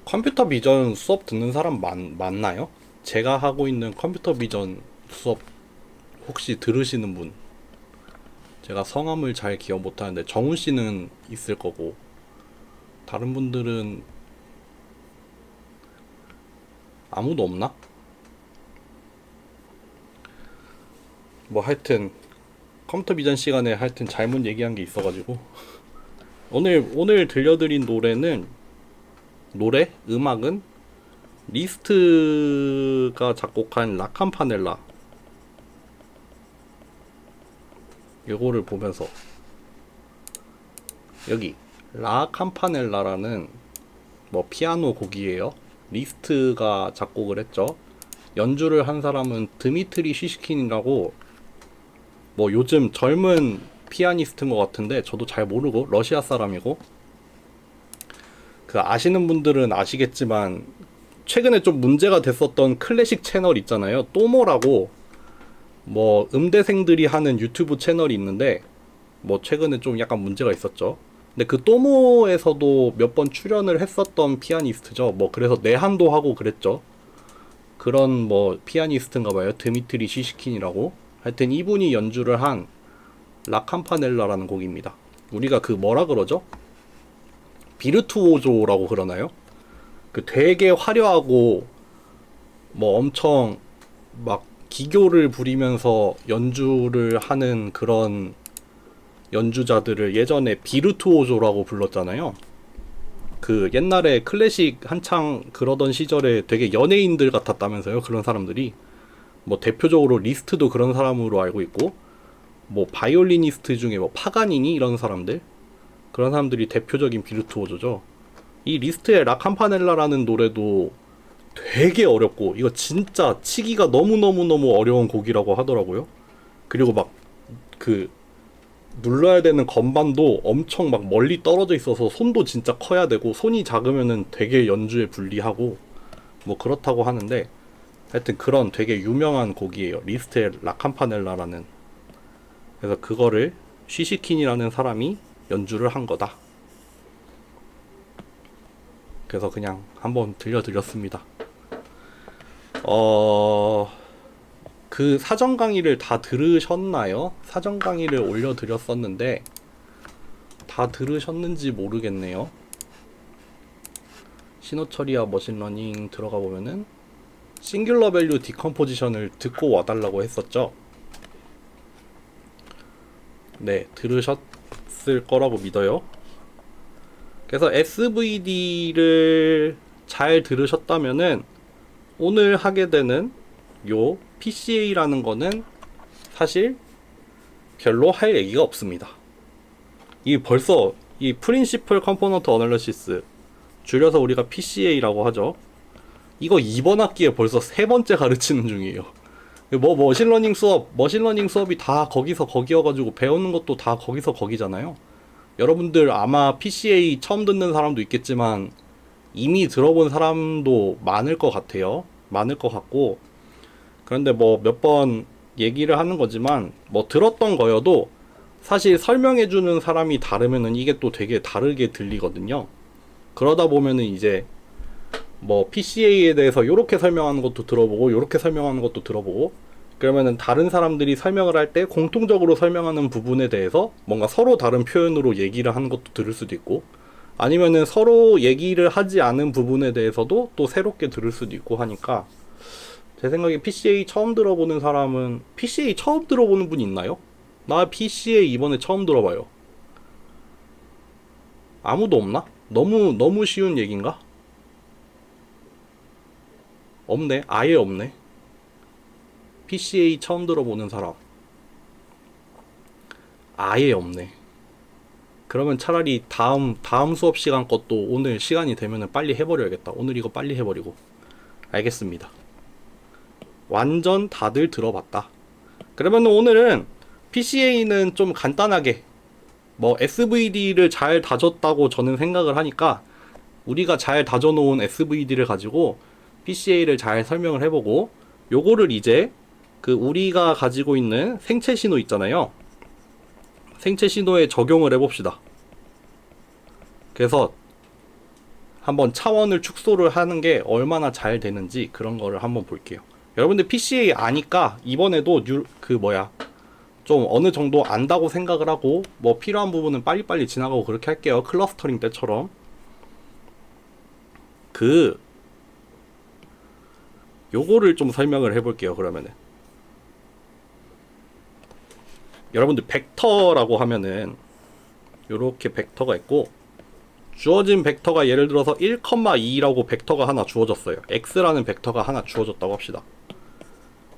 컴퓨터 비전 수업 듣는 사람 많나요? 제가 하고 있는 컴퓨터 비전 수업 혹시 들으시는 분? 제가 성함을 잘 기억 못하는데 정훈 씨는 있을 거고 다른 분들은 아무도 없나? 뭐 하여튼 컴퓨터 비전 시간에 하여튼 잘못 얘기한 게 있어가지고 오늘 들려드린 음악은 리스트가 작곡한 라캄파넬라 요거를 보면서 여기 라캄파넬라라는 뭐 피아노 곡이에요. 리스트가 작곡을 했죠. 연주를 한 사람은 드미트리 시시킨이라고 뭐 요즘 젊은 피아니스트인 것 같은데 저도 잘 모르고 러시아 사람이고 그 아시는 분들은 아시겠지만 최근에 좀 문제가 됐었던 클래식 채널 있잖아요. 또모라고 뭐 음대생들이 하는 유튜브 채널이 있는데 뭐 최근에 좀 약간 문제가 있었죠. 근데 그 또모에서도 몇 번 출연을 했었던 피아니스트죠. 뭐 그래서 내한도 하고 그랬죠. 그런 뭐 피아니스트인가 봐요. 드미트리 시시킨이라고. 하여튼 이분이 연주를 한 라캄파넬라라는 곡입니다. 우리가 그 뭐라 그러죠? 비르투오조라고 그러나요? 그 되게 화려하고 뭐 엄청 막 기교를 부리면서 연주를 하는 그런 연주자들을 예전에 비르투오조라고 불렀잖아요. 그 옛날에 클래식 한창 그러던 시절에 되게 연예인들 같았다면서요. 그런 사람들이 뭐 대표적으로 리스트도 그런 사람으로 알고 있고 뭐 바이올리니스트 중에 뭐 파가니니 이런 사람들 그런 사람들이 대표적인 비르투오조죠. 이 리스트의 라캄파넬라라는 노래도 되게 어렵고 이거 진짜 치기가 너무너무너무 어려운 곡이라고 하더라고요. 그리고 막 그 눌러야 되는 건반도 엄청 막 멀리 떨어져 있어서 손도 진짜 커야 되고 손이 작으면은 되게 연주에 불리하고 뭐 그렇다고 하는데 하여튼 그런 되게 유명한 곡이에요. 리스트의 라캄파넬라라는. 그래서 그거를 쉬시킨이라는 사람이 연주를 한 거다. 그래서 그냥 한번 들려드렸습니다. 그 사전 강의를 다 들으셨나요? 사전 강의를 올려드렸었는데 다 들으셨는지 모르겠네요. 신호 처리와 머신러닝 들어가 보면은 싱귤러 밸류 디컴포지션을 듣고 와달라고 했었죠. 네, 들으셨을 거라고 믿어요. 그래서 SVD를 잘 들으셨다면은 오늘 하게 되는 요 PCA라는 거는 사실 별로 할 얘기가 없습니다. 이 벌써 이 Principal Component Analysis 줄여서 우리가 PCA라고 하죠. 이거 이번 학기에 벌써 세 번째 가르치는 중이에요. 뭐 머신러닝 수업이 다 거기서 거기여가지고 배우는 것도 다 거기서 거기잖아요. 여러분들 아마 PCA 처음 듣는 사람도 있겠지만 이미 들어본 사람도 많을 것 같아요. 많을 것 같고 그런데 뭐 몇 번 얘기를 하는 거지만 뭐 들었던 거여도 사실 설명해주는 사람이 다르면은 이게 또 되게 다르게 들리거든요. 그러다 보면은 이제 뭐 PCA에 대해서 요렇게 설명하는 것도 들어보고 요렇게 설명하는 것도 들어보고 그러면은 다른 사람들이 설명을 할 때 공통적으로 설명하는 부분에 대해서 뭔가 서로 다른 표현으로 얘기를 하는 것도 들을 수도 있고 아니면은 서로 얘기를 하지 않은 부분에 대해서도 또 새롭게 들을 수도 있고 하니까 제 생각에 PCA 처음 들어보는 사람은 PCA 처음 들어보는 분 있나요? 나 PCA 이번에 처음 들어봐요. 아무도 없나? 너무 쉬운 얘기인가? 없네. 아예 없네. PCA 처음 들어보는 사람 아예 없네. 그러면 차라리 다음 수업 시간 것도 오늘 시간이 되면은 빨리 해버려야겠다. 오늘 이거 빨리 해버리고. 알겠습니다. 완전 다들 들어봤다. 그러면 오늘은 PCA는 좀 간단하게 뭐 SVD를 잘 다졌다고 저는 생각을 하니까 우리가 잘 다져놓은 SVD를 가지고 PCA를 잘 설명을 해보고 요거를 이제 그 우리가 가지고 있는 생체 신호 있잖아요. 생체 신호에 적용을 해봅시다. 그래서 한번 차원을 축소를 하는 게 얼마나 잘 되는지 그런 거를 한번 볼게요. 여러분들 PCA 아니까 이번에도 좀 어느 정도 안다고 생각을 하고 뭐 필요한 부분은 빨리빨리 지나가고 그렇게 할게요. 클러스터링 때처럼. 요거를 좀 설명을 해볼게요. 그러면은 여러분들 벡터라고 하면은 요렇게 벡터가 있고, 주어진 벡터가 예를 들어서 1,2라고 벡터가 하나 주어졌어요. x라는 벡터가 하나 주어졌다고 합시다.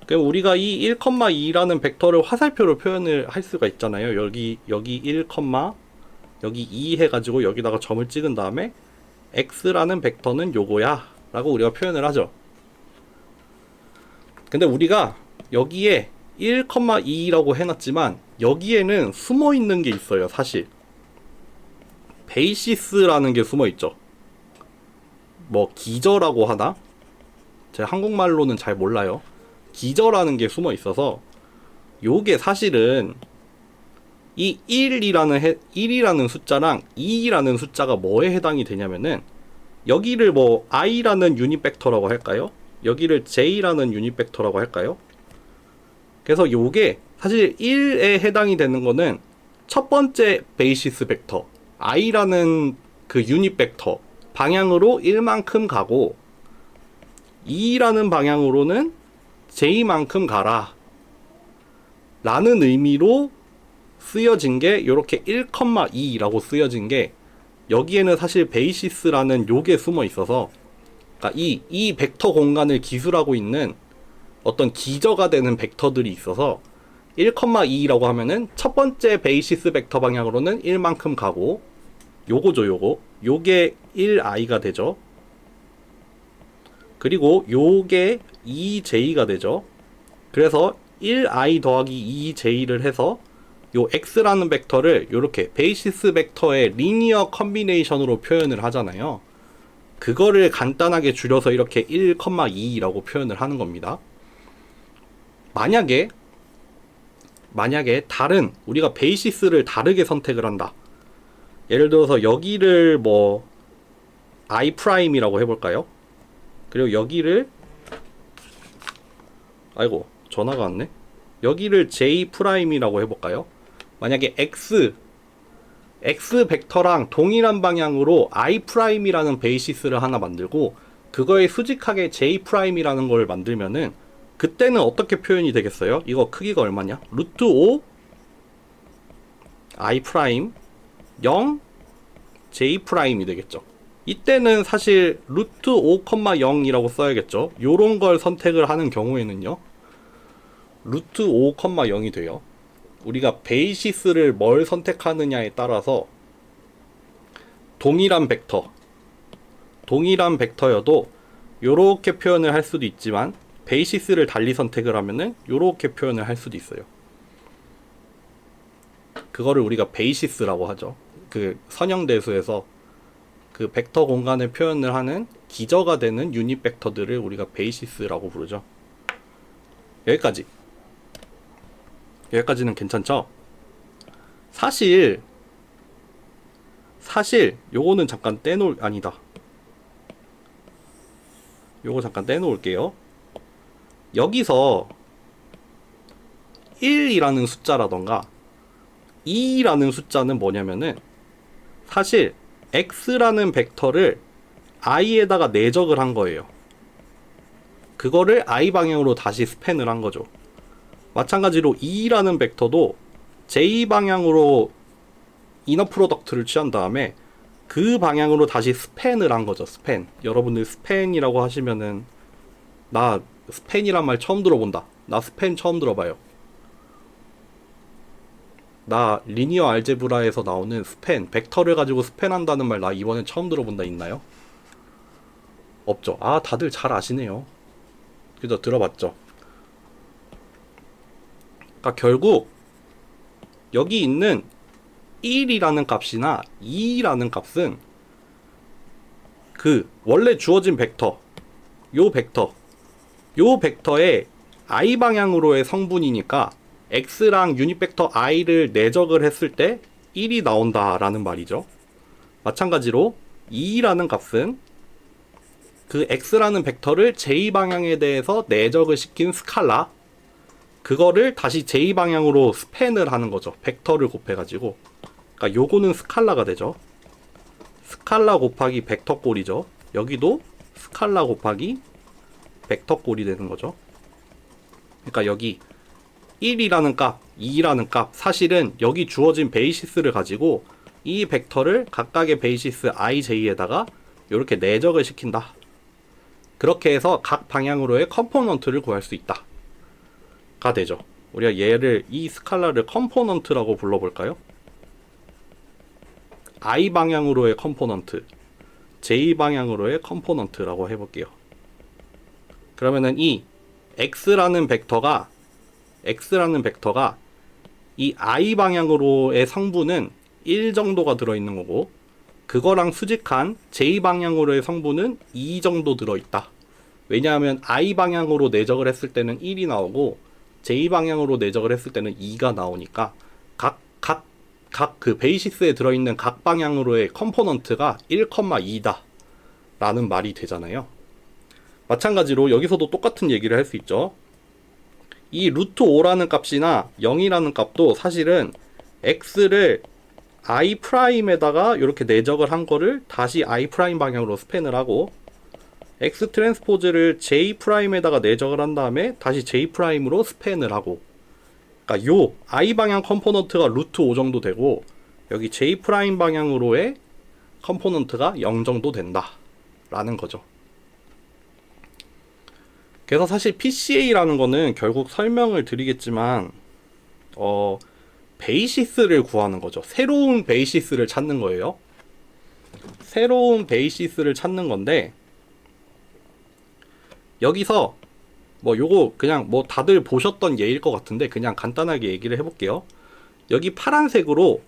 그럼 우리가 이 1,2라는 벡터를 화살표로 표현을 할 수가 있잖아요. 여기 1, 여기 2 해가지고 여기다가 점을 찍은 다음에 x라는 벡터는 요거야 라고 우리가 표현을 하죠. 근데 우리가 여기에 1,2라고 해놨지만 여기에는 숨어있는 게 있어요. 사실 베이시스라는 게 숨어있죠. 뭐 기저라고 하나? 제가 한국말로는 잘 몰라요. 기저라는 게 숨어 있어서 요게 사실은 이 1이라는 숫자랑 2라는 숫자가 뭐에 해당이 되냐면은, 여기를 뭐 i라는 유닛 벡터라고 할까요? 여기를 j라는 유닛 벡터라고 할까요? 그래서 요게 사실 1에 해당이 되는 거는 첫 번째 베이시스 벡터 i라는 그 유닛 벡터 방향으로 1만큼 가고, 2라는 방향으로는 j만큼 가라 라는 의미로 쓰여진 게 요렇게 1,2라고 쓰여진 게, 여기에는 사실 베이시스라는 요게 숨어 있어서, 그러니까 이 벡터 공간을 기술하고 있는 어떤 기저가 되는 벡터들이 있어서 1,2라고 하면은 첫 번째 베이시스 벡터 방향으로는 1만큼 가고, 요거죠. 요게 1i가 되죠. 그리고 요게 2j가 되죠. 그래서 1i 더하기 2j를 해서 요 x라는 벡터를 요렇게 베이시스 벡터의 리니어 컨비네이션으로 표현을 하잖아요. 그거를 간단하게 줄여서 이렇게 1,2라고 표현을 하는 겁니다. 만약에 우리가 베이시스를 다르게 선택을 한다. 예를 들어서 여기를 뭐 i'이라고 해볼까요? 그리고 여기를, 아이고 전화가 왔네. 여기를 j'이라고 해볼까요? 만약에 x 벡터랑 동일한 방향으로 i'이라는 베이시스를 하나 만들고, 그거에 수직하게 j'이라는 걸 만들면은 그때는 어떻게 표현이 되겠어요? 이거 크기가 얼마냐? 루트 5 i' 0 j'이 되겠죠. 이때는 사실 루트 5,0이라고 써야겠죠. 요런 걸 선택을 하는 경우에는요, 루트 5,0이 돼요. 우리가 베이시스를 뭘 선택하느냐에 따라서 동일한 벡터여도 요렇게 표현을 할 수도 있지만, 베이시스를 달리 선택을 하면은 요렇게 표현을 할 수도 있어요. 그거를 우리가 베이시스라고 하죠. 그 선형대수에서 그 벡터 공간을 표현을 하는 기저가 되는 유닛 벡터들을 우리가 베이시스라고 부르죠. 여기까지는 괜찮죠? 사실 요거는 잠깐 요거 잠깐 떼놓을게요. 여기서 1이라는 숫자라던가 2라는 숫자는 뭐냐면은, 사실 x라는 벡터를 i에다가 내적을 한 거예요. 그거를 i 방향으로 다시 스팬을 한 거죠. 마찬가지로 2라는 벡터도 j 방향으로 이너 프로덕트를 취한 다음에 그 방향으로 다시 스팬을 한 거죠. 스팬. 여러분들 스팬이라고 하시면은, 나 스팬이란 말 처음 들어본다. 나 스팬 처음 들어봐요. 나 리니어 알제브라에서 나오는 스팬, 벡터를 가지고 스팬한다는 말 나 이번에 처음 들어본다 있나요? 없죠. 아, 다들 잘 아시네요. 그죠? 들어봤죠? 그러니까 결국 여기 있는 1이라는 값이나 2라는 값은 그 원래 주어진 벡터, 요 벡터의 i 방향으로의 성분이니까 x랑 유닛 벡터 i를 내적을 했을 때 1이 나온다라는 말이죠. 마찬가지로 2라는 값은 그 x라는 벡터를 j 방향에 대해서 내적을 시킨 스칼라, 그거를 다시 j 방향으로 스팬을 하는 거죠. 벡터를 곱해가지고. 그러니까 요거는 스칼라가 되죠. 스칼라 곱하기 벡터 꼴이죠. 여기도 스칼라 곱하기 벡터 꼴이 되는 거죠. 그러니까 여기 1이라는 값, 2라는 값, 사실은 여기 주어진 베이시스를 가지고 이 벡터를 각각의 베이시스 ij에다가 이렇게 내적을 시킨다. 그렇게 해서 각 방향으로의 컴포넌트를 구할 수 있다 가 되죠. 우리가 얘를, 이 스칼라를 컴포넌트라고 불러볼까요? i 방향으로의 컴포넌트, j 방향으로의 컴포넌트라고 해볼게요. 그러면은 이 x라는 벡터가 이 i 방향으로의 성분은 1 정도가 들어있는 거고, 그거랑 수직한 j 방향으로의 성분은 2 정도 들어있다. 왜냐하면 i 방향으로 내적을 했을 때는 1이 나오고 j 방향으로 내적을 했을 때는 2가 나오니까 각 그 베이시스에 들어있는 각 방향으로의 컴포넌트가 1,2다 라는 말이 되잖아요. 마찬가지로 여기서도 똑같은 얘기를 할 수 있죠. 이 루트 5라는 값이나 0이라는 값도 사실은 x를 i'에다가 이렇게 내적을 한 거를 다시 i' 방향으로 스팬을 하고, x 트랜스포즈를 j'에다가 내적을 한 다음에 다시 j'으로 스팬을 하고, 그러니까 요 i 방향 컴포넌트가 루트 5 정도 되고 여기 j' 방향으로의 컴포넌트가 0 정도 된다 라는 거죠. 그래서 사실 PCA라는 거는 결국 설명을 드리겠지만 베이시스를 구하는 거죠. 새로운 베이시스를 찾는 거예요. 새로운 베이시스를 찾는 건데, 여기서 뭐 요거 그냥 뭐 다들 보셨던 예일 것 같은데 그냥 간단하게 얘기를 해볼게요. 여기 파란색으로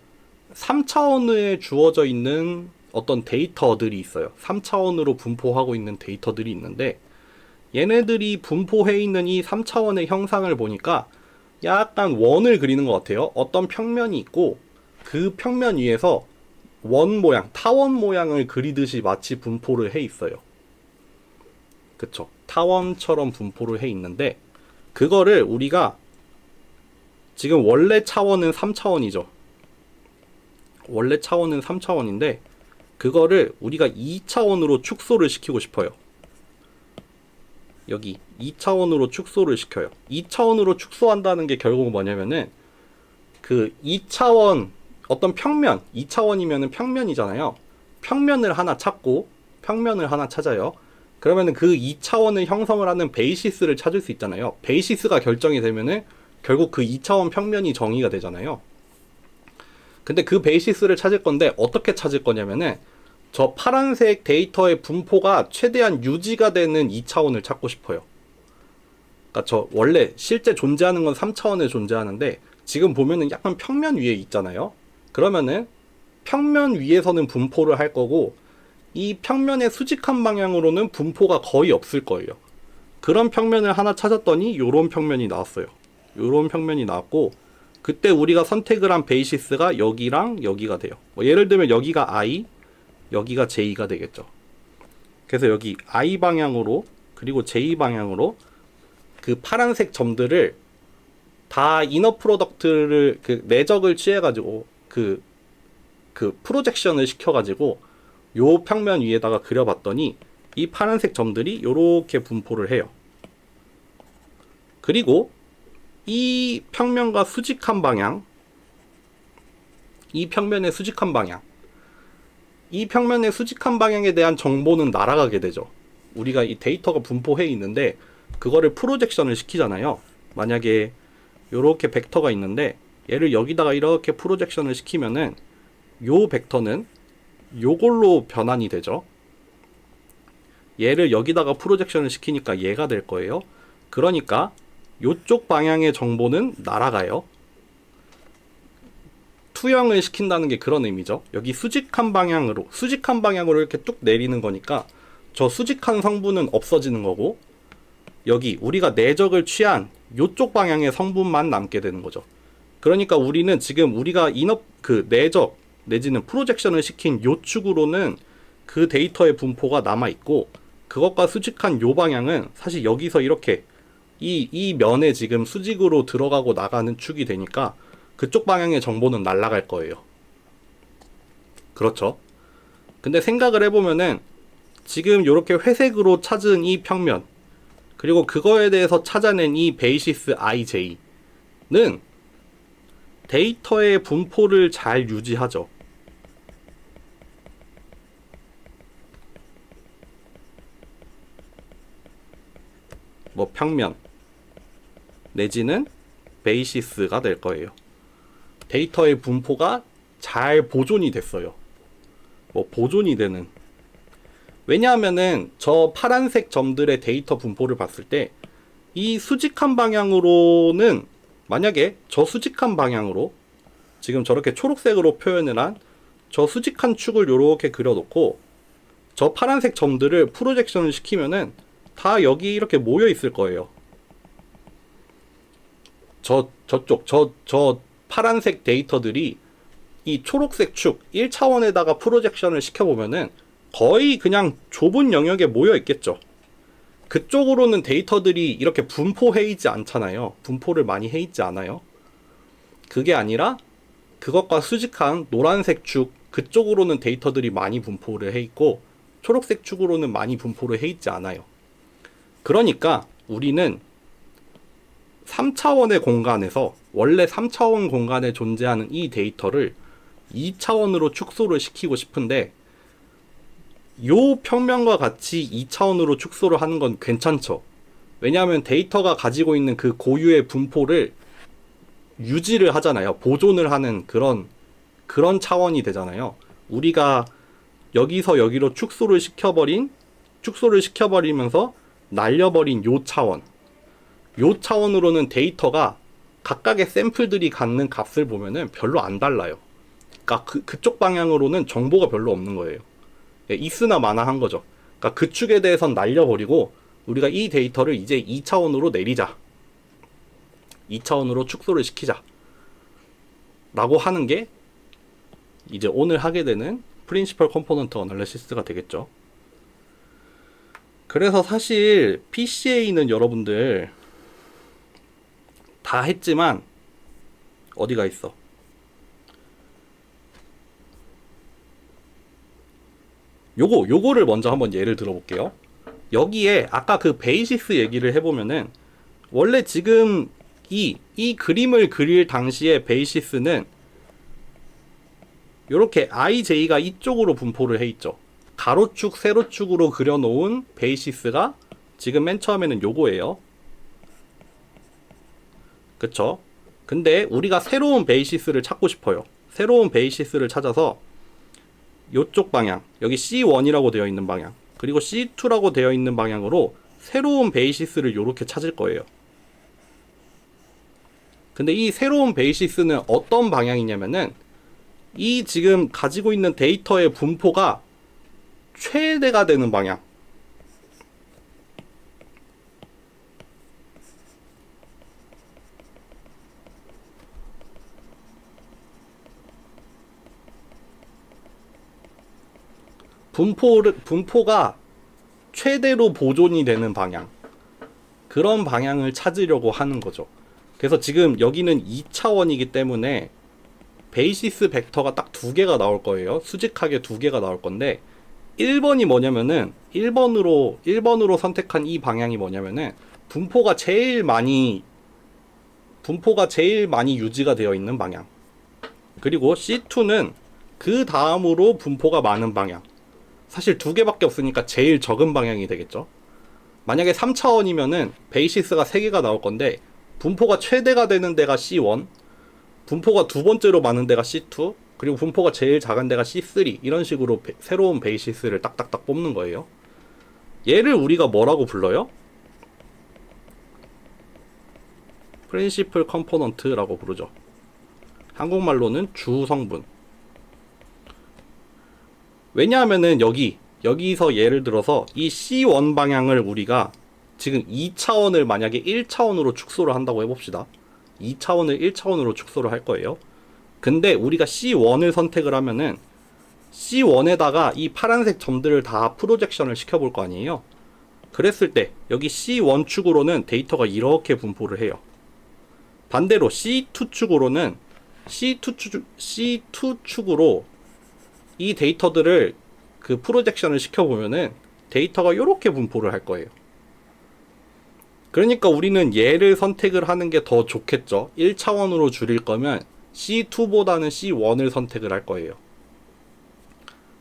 3차원에 주어져 있는 어떤 데이터들이 있어요. 3차원으로 분포하고 있는 데이터들이 있는데, 얘네들이 분포해 있는 이 3차원의 형상을 보니까 약간 원을 그리는 것 같아요. 어떤 평면이 있고 그 평면 위에서 원 모양, 타원 모양을 그리듯이 마치 분포를 해 있어요. 그쵸? 타원처럼 분포를 해 있는데, 그거를 우리가 지금 원래 차원은 3차원이죠. 원래 차원은 3차원인데 그거를 우리가 2차원으로 축소를 시키고 싶어요. 여기 2차원으로 축소를 시켜요. 2차원으로 축소한다는 게 결국 뭐냐면은 그 2차원 어떤 평면, 2차원이면은 평면이잖아요. 평면을 하나 찾고 평면을 하나 찾아요. 그러면은 그 2차원을 형성을 하는 베이시스를 찾을 수 있잖아요. 베이시스가 결정이 되면은 결국 그 2차원 평면이 정의가 되잖아요. 근데 그 베이시스를 찾을 건데 어떻게 찾을 거냐면은 저 파란색 데이터의 분포가 최대한 유지가 되는 2차원을 찾고 싶어요. 그러니까 저 원래 실제 존재하는 건 3차원에 존재하는데 지금 보면은 약간 평면 위에 있잖아요. 그러면은 평면 위에서는 분포를 할 거고 이 평면의 수직한 방향으로는 분포가 거의 없을 거예요. 그런 평면을 하나 찾았더니 요런 평면이 나왔어요. 요런 평면이 나왔고, 그때 우리가 선택을 한 베이시스가 여기랑 여기가 돼요. 뭐 예를 들면 여기가 I, 여기가 J가 되겠죠. 그래서 여기 I 방향으로 그리고 J 방향으로 그 파란색 점들을 다 이너 프로덕트를 그 내적을 취해가지고 그 프로젝션을 시켜가지고 요 평면 위에다가 그려봤더니 이 파란색 점들이 요렇게 분포를 해요. 그리고 이 평면과 수직한 방향, 이 평면의 수직한 방향, 이 평면의 수직한 방향에 대한 정보는 날아가게 되죠. 우리가 이 데이터가 분포해 있는데 그거를 프로젝션을 시키잖아요. 만약에 요렇게 벡터가 있는데 얘를 여기다가 이렇게 프로젝션을 시키면은 요 벡터는 요걸로 변환이 되죠. 얘를 여기다가 프로젝션을 시키니까 얘가 될 거예요. 그러니까 요쪽 방향의 정보는 날아가요. 투영을 시킨다는 게 그런 의미죠. 여기 수직한 방향으로 이렇게 뚝 내리는 거니까 저 수직한 성분은 없어지는 거고, 여기 우리가 내적을 취한 요쪽 방향의 성분만 남게 되는 거죠. 그러니까 우리는 지금 우리가 내적 내지는 프로젝션을 시킨 요 축으로는 그 데이터의 분포가 남아있고, 그것과 수직한 요 방향은 사실 여기서 이렇게 이 면에 지금 수직으로 들어가고 나가는 축이 되니까 그쪽 방향의 정보는 날아갈 거예요. 그렇죠? 근데 생각을 해보면은 지금 이렇게 회색으로 찾은 이 평면, 그리고 그거에 대해서 찾아낸 이 베이시스 IJ는 데이터의 분포를 잘 유지하죠. 뭐 평면 내지는 베이시스가 될 거예요. 데이터의 분포가 잘 보존이 됐어요. 뭐 보존이 되는. 왜냐하면은 저 파란색 점들의 데이터 분포를 봤을 때 이 수직한 방향으로는, 만약에 저 수직한 방향으로 지금 저렇게 초록색으로 표현을 한 저 수직한 축을 요렇게 그려놓고 저 파란색 점들을 프로젝션을 시키면은 다 여기 이렇게 모여 있을 거예요. 저 파란색 데이터들이 이 초록색 축 1차원에다가 프로젝션을 시켜보면은 거의 그냥 좁은 영역에 모여 있겠죠. 그쪽으로는 데이터들이 이렇게 분포해 있지 않잖아요. 분포를 많이 해 있지 않아요. 그게 아니라 그것과 수직한 노란색 축 그쪽으로는 데이터들이 많이 분포를 해 있고, 초록색 축으로는 많이 분포를 해 있지 않아요. 그러니까 우리는 3차원의 공간에서, 원래 3차원 공간에 존재하는 이 데이터를 2차원으로 축소를 시키고 싶은데, 요 평면과 같이 2차원으로 축소를 하는 건 괜찮죠. 왜냐하면 데이터가 가지고 있는 그 고유의 분포를 유지를 하잖아요. 보존을 하는 그런 차원이 되잖아요. 우리가 여기서 여기로 축소를 시켜버리면서 날려버린 요 차원으로는 데이터가 각각의 샘플들이 갖는 값을 보면은 별로 안 달라요. 그러니까 그쪽 방향으로는 정보가 별로 없는 거예요. 있으나 마나한 거죠. 그러니까 그 축에 대해선 날려버리고 우리가 이 데이터를 이제 2차원으로 내리자, 2차원으로 축소를 시키자 라고 하는 게 이제 오늘 하게 되는 프린시펄 컴포넌트 어널리시스가 되겠죠. 그래서 사실 PCA는 여러분들 다 했지만 어디가 있어? 요거를 먼저 한번 예를 들어볼게요. 여기에 아까 그 베이시스 얘기를 해보면은, 원래 지금 이 그림을 그릴 당시에 베이시스는 요렇게 IJ가 이쪽으로 분포를 해 있죠. 가로축, 세로축으로 그려놓은 베이시스가 지금 맨 처음에는 요거예요. 그쵸? 근데 우리가 새로운 베이시스를 찾고 싶어요. 새로운 베이시스를 찾아서 요쪽 방향, 여기 C1이라고 되어 있는 방향, 그리고 C2라고 되어 있는 방향으로 새로운 베이시스를 요렇게 찾을 거예요. 근데 이 새로운 베이시스는 어떤 방향이냐면은, 이 지금 가지고 있는 데이터의 분포가 최대가 되는 방향, 분포가 최대로 보존이 되는 방향, 그런 방향을 찾으려고 하는 거죠. 그래서 지금 여기는 2차원이기 때문에 베이시스 벡터가 딱 2개가 나올 거예요. 수직하게 2개가 나올 건데, 1번이 뭐냐면은 1번으로 선택한 이 방향이 뭐냐면은 분포가 제일 많이 유지가 되어 있는 방향, 그리고 C2는 그 다음으로 분포가 많은 방향. 사실 2개밖에 없으니까 제일 적은 방향이 되겠죠. 만약에 3차원이면은 베이시스가 3개가 나올 건데, 분포가 최대가 되는 데가 C1, 분포가 두 번째로 많은 데가 C2, 그리고 분포가 제일 작은 데가 C3, 이런 식으로 새로운 베이시스를 딱딱딱 뽑는 거예요. 얘를 우리가 뭐라고 불러요? 프린시플 컴포넌트라고 부르죠. 한국말로는 주성분. 왜냐하면은 여기서 예를 들어서 이 C1 방향을 우리가 지금 2차원을 만약에 1차원으로 축소를 한다고 해봅시다. 2차원을 1차원으로 축소를 할 거예요. 근데 우리가 C1을 선택을 하면은 C1에다가 이 파란색 점들을 다 프로젝션을 시켜볼 거 아니에요. 그랬을 때 여기 C1 축으로는 데이터가 이렇게 분포를 해요. 반대로 C2 축으로는 C2 축으로 이 데이터들을 그 프로젝션을 시켜보면은 데이터가 이렇게 분포를 할 거예요. 그러니까 우리는 얘를 선택을 하는 게 더 좋겠죠. 1차원으로 줄일 거면 C2보다는 C1을 선택을 할 거예요.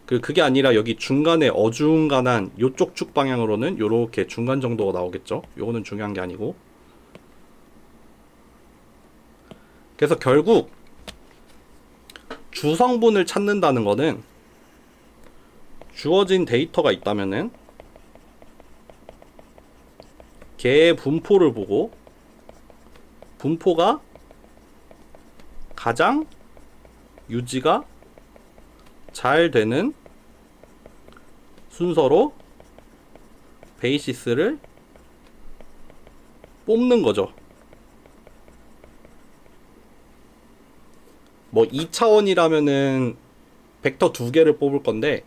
그게 아니라 여기 중간에 어중간한 요쪽 축 방향으로는 요렇게 중간 정도가 나오겠죠. 요거는 중요한 게 아니고. 그래서 결국 주성분을 찾는다는 거는 주어진 데이터가 있다면은 걔의 분포를 보고 분포가 가장 유지가 잘 되는 순서로 베이시스를 뽑는 거죠. 뭐 2차원이라면은 벡터 2개를 뽑을 건데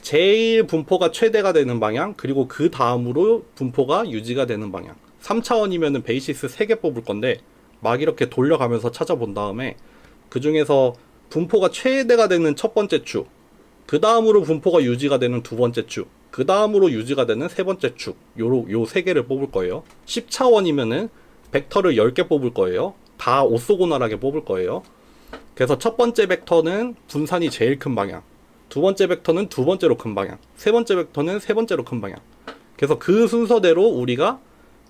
제일 분포가 최대가 되는 방향, 그리고 그 다음으로 분포가 유지가 되는 방향. 3차원이면은 베이시스 3개 뽑을 건데 막 이렇게 돌려가면서 찾아본 다음에 그 중에서 분포가 최대가 되는 첫 번째 축, 그 다음으로 분포가 유지가 되는 두 번째 축, 그 다음으로 유지가 되는 세 번째 축, 요 세 개를 뽑을 거예요. 10차원이면은 벡터를 10개 뽑을 거예요. 다 오소고널하게 뽑을 거예요. 그래서 첫 번째 벡터는 분산이 제일 큰 방향, 두 번째 벡터는 두 번째로 큰 방향, 세 번째 벡터는 세 번째로 큰 방향. 그래서 그 순서대로 우리가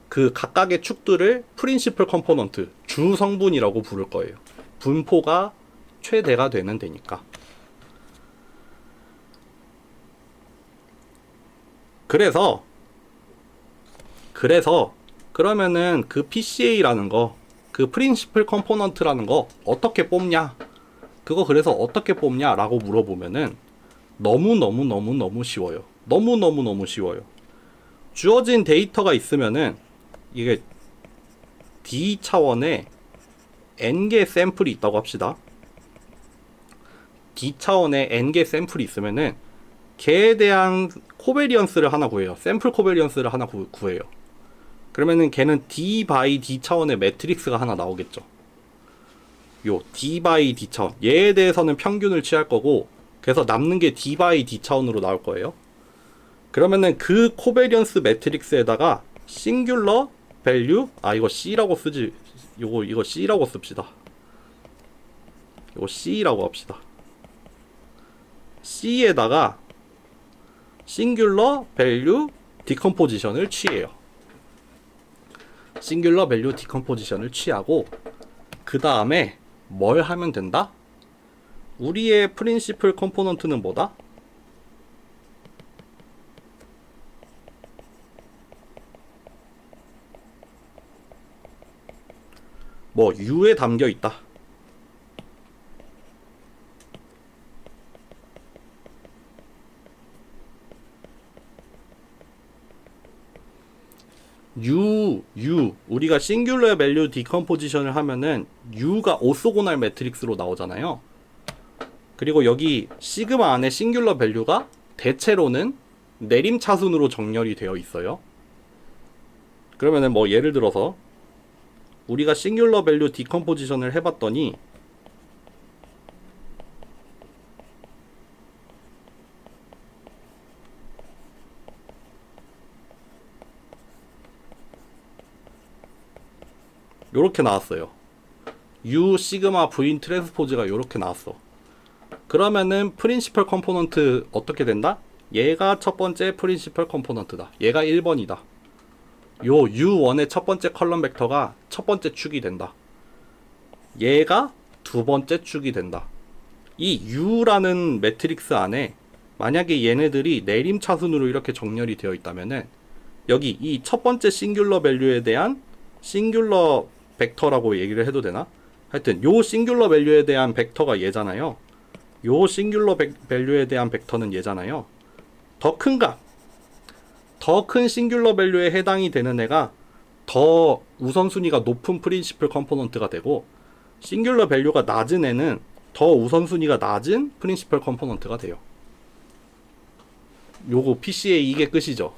그 각각의 축들을 프린시플 컴포넌트, 주 성분이라고 부를 거예요. 분포가 최대가 되는 데니까. 그래서 그러면은 그 PCA라는 거, 그 프린시플 컴포넌트라는 거 어떻게 뽑냐? 그거 그래서 어떻게 뽑냐라고 물어보면은 너무 쉬워요. 너무 쉬워요. 주어진 데이터가 있으면은 이게 D 차원에 N개 샘플이 있다고 합시다. D 차원에 N개 샘플이 있으면은 걔에 대한 코베리언스를 하나 구해요. 샘플 코베리언스를 하나 구해요. 그러면은 걔는 D 바이 D 차원의 매트릭스가 하나 나오겠죠. 요 D 바이 D 차원, 얘에 대해서는 평균을 취할 거고, 그래서 남는 게 D 바이 D 차원으로 나올 거예요. 그러면은 그 코베리언스 매트릭스에다가 싱귤러 밸류, 이거 C라고 쓰지, 이거 C라고 씁시다. 이거 C라고 합시다. C에다가 싱귤러 밸류 디컴포지션을 취해요. 싱귤러 밸류 디컴포지션을 취하고, 그 다음에 뭘 하면 된다? 우리의 프린시플 컴포넌트는 뭐다? 뭐 U에 담겨 있다. 우리가 싱귤러 밸류 디컴포지션을 하면은 U가 오소고날 매트릭스로 나오잖아요. 그리고 여기 시그마 안에 싱귤러 밸류가 대체로는 내림차순으로 정렬이 되어 있어요. 그러면은 뭐 예를 들어서 우리가 싱귤러 밸류 디컴포지션을 해봤더니 요렇게 나왔어요. U 시그마 V인 트랜스포즈가 요렇게 나왔어. 그러면은 프린시플 컴포넌트 어떻게 된다? 얘가 첫 번째 프린시플 컴포넌트다. 얘가 1번이다. 요 U1의 첫 번째 컬럼 벡터가 첫 번째 축이 된다. 얘가 두 번째 축이 된다. 이 U라는 매트릭스 안에 만약에 얘네들이 내림차순으로 이렇게 정렬이 되어 있다면은 여기 이 첫 번째 싱귤러 밸류에 대한 싱귤러 벡터라고 얘기를 해도 되나? 하여튼 요 싱귤러 밸류에 대한 벡터가 얘잖아요. 요 싱귤러 밸류에 대한 벡터는 얘잖아요. 더 큰 값, 더 큰 싱귤러 밸류에 해당이 되는 애가 더 우선순위가 높은 프린시플 컴포넌트가 되고, 싱귤러 밸류가 낮은 애는 더 우선순위가 낮은 프린시플 컴포넌트가 돼요. 요거 PCA 이게 끝이죠.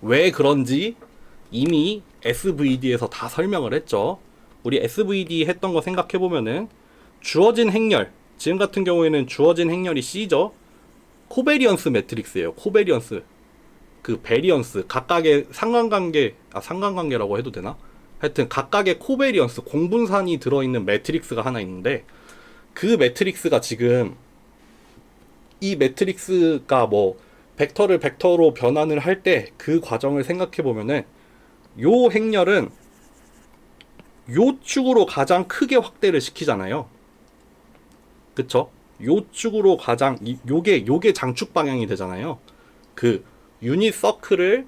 왜 그런지 이미 SVD에서 다 설명을 했죠. 우리 SVD 했던 거 생각해보면은 주어진 행렬, 지금 같은 경우에는 주어진 행렬이 C죠. 코베리언스 매트릭스예요. 코베리언스. 그 베리언스, 각각의 상관관계라고 해도 되나? 하여튼 각각의 코베리언스, 공분산이 들어있는 매트릭스가 하나 있는데, 그 매트릭스가 지금 이 매트릭스가 뭐 벡터를 벡터로 변환을 할 때 그 과정을 생각해 보면은 요 행렬은 요 축으로 가장 크게 확대를 시키잖아요. 그쵸? 요 축으로 가장 요게 장축 방향이 되잖아요. 그 유닛 서클을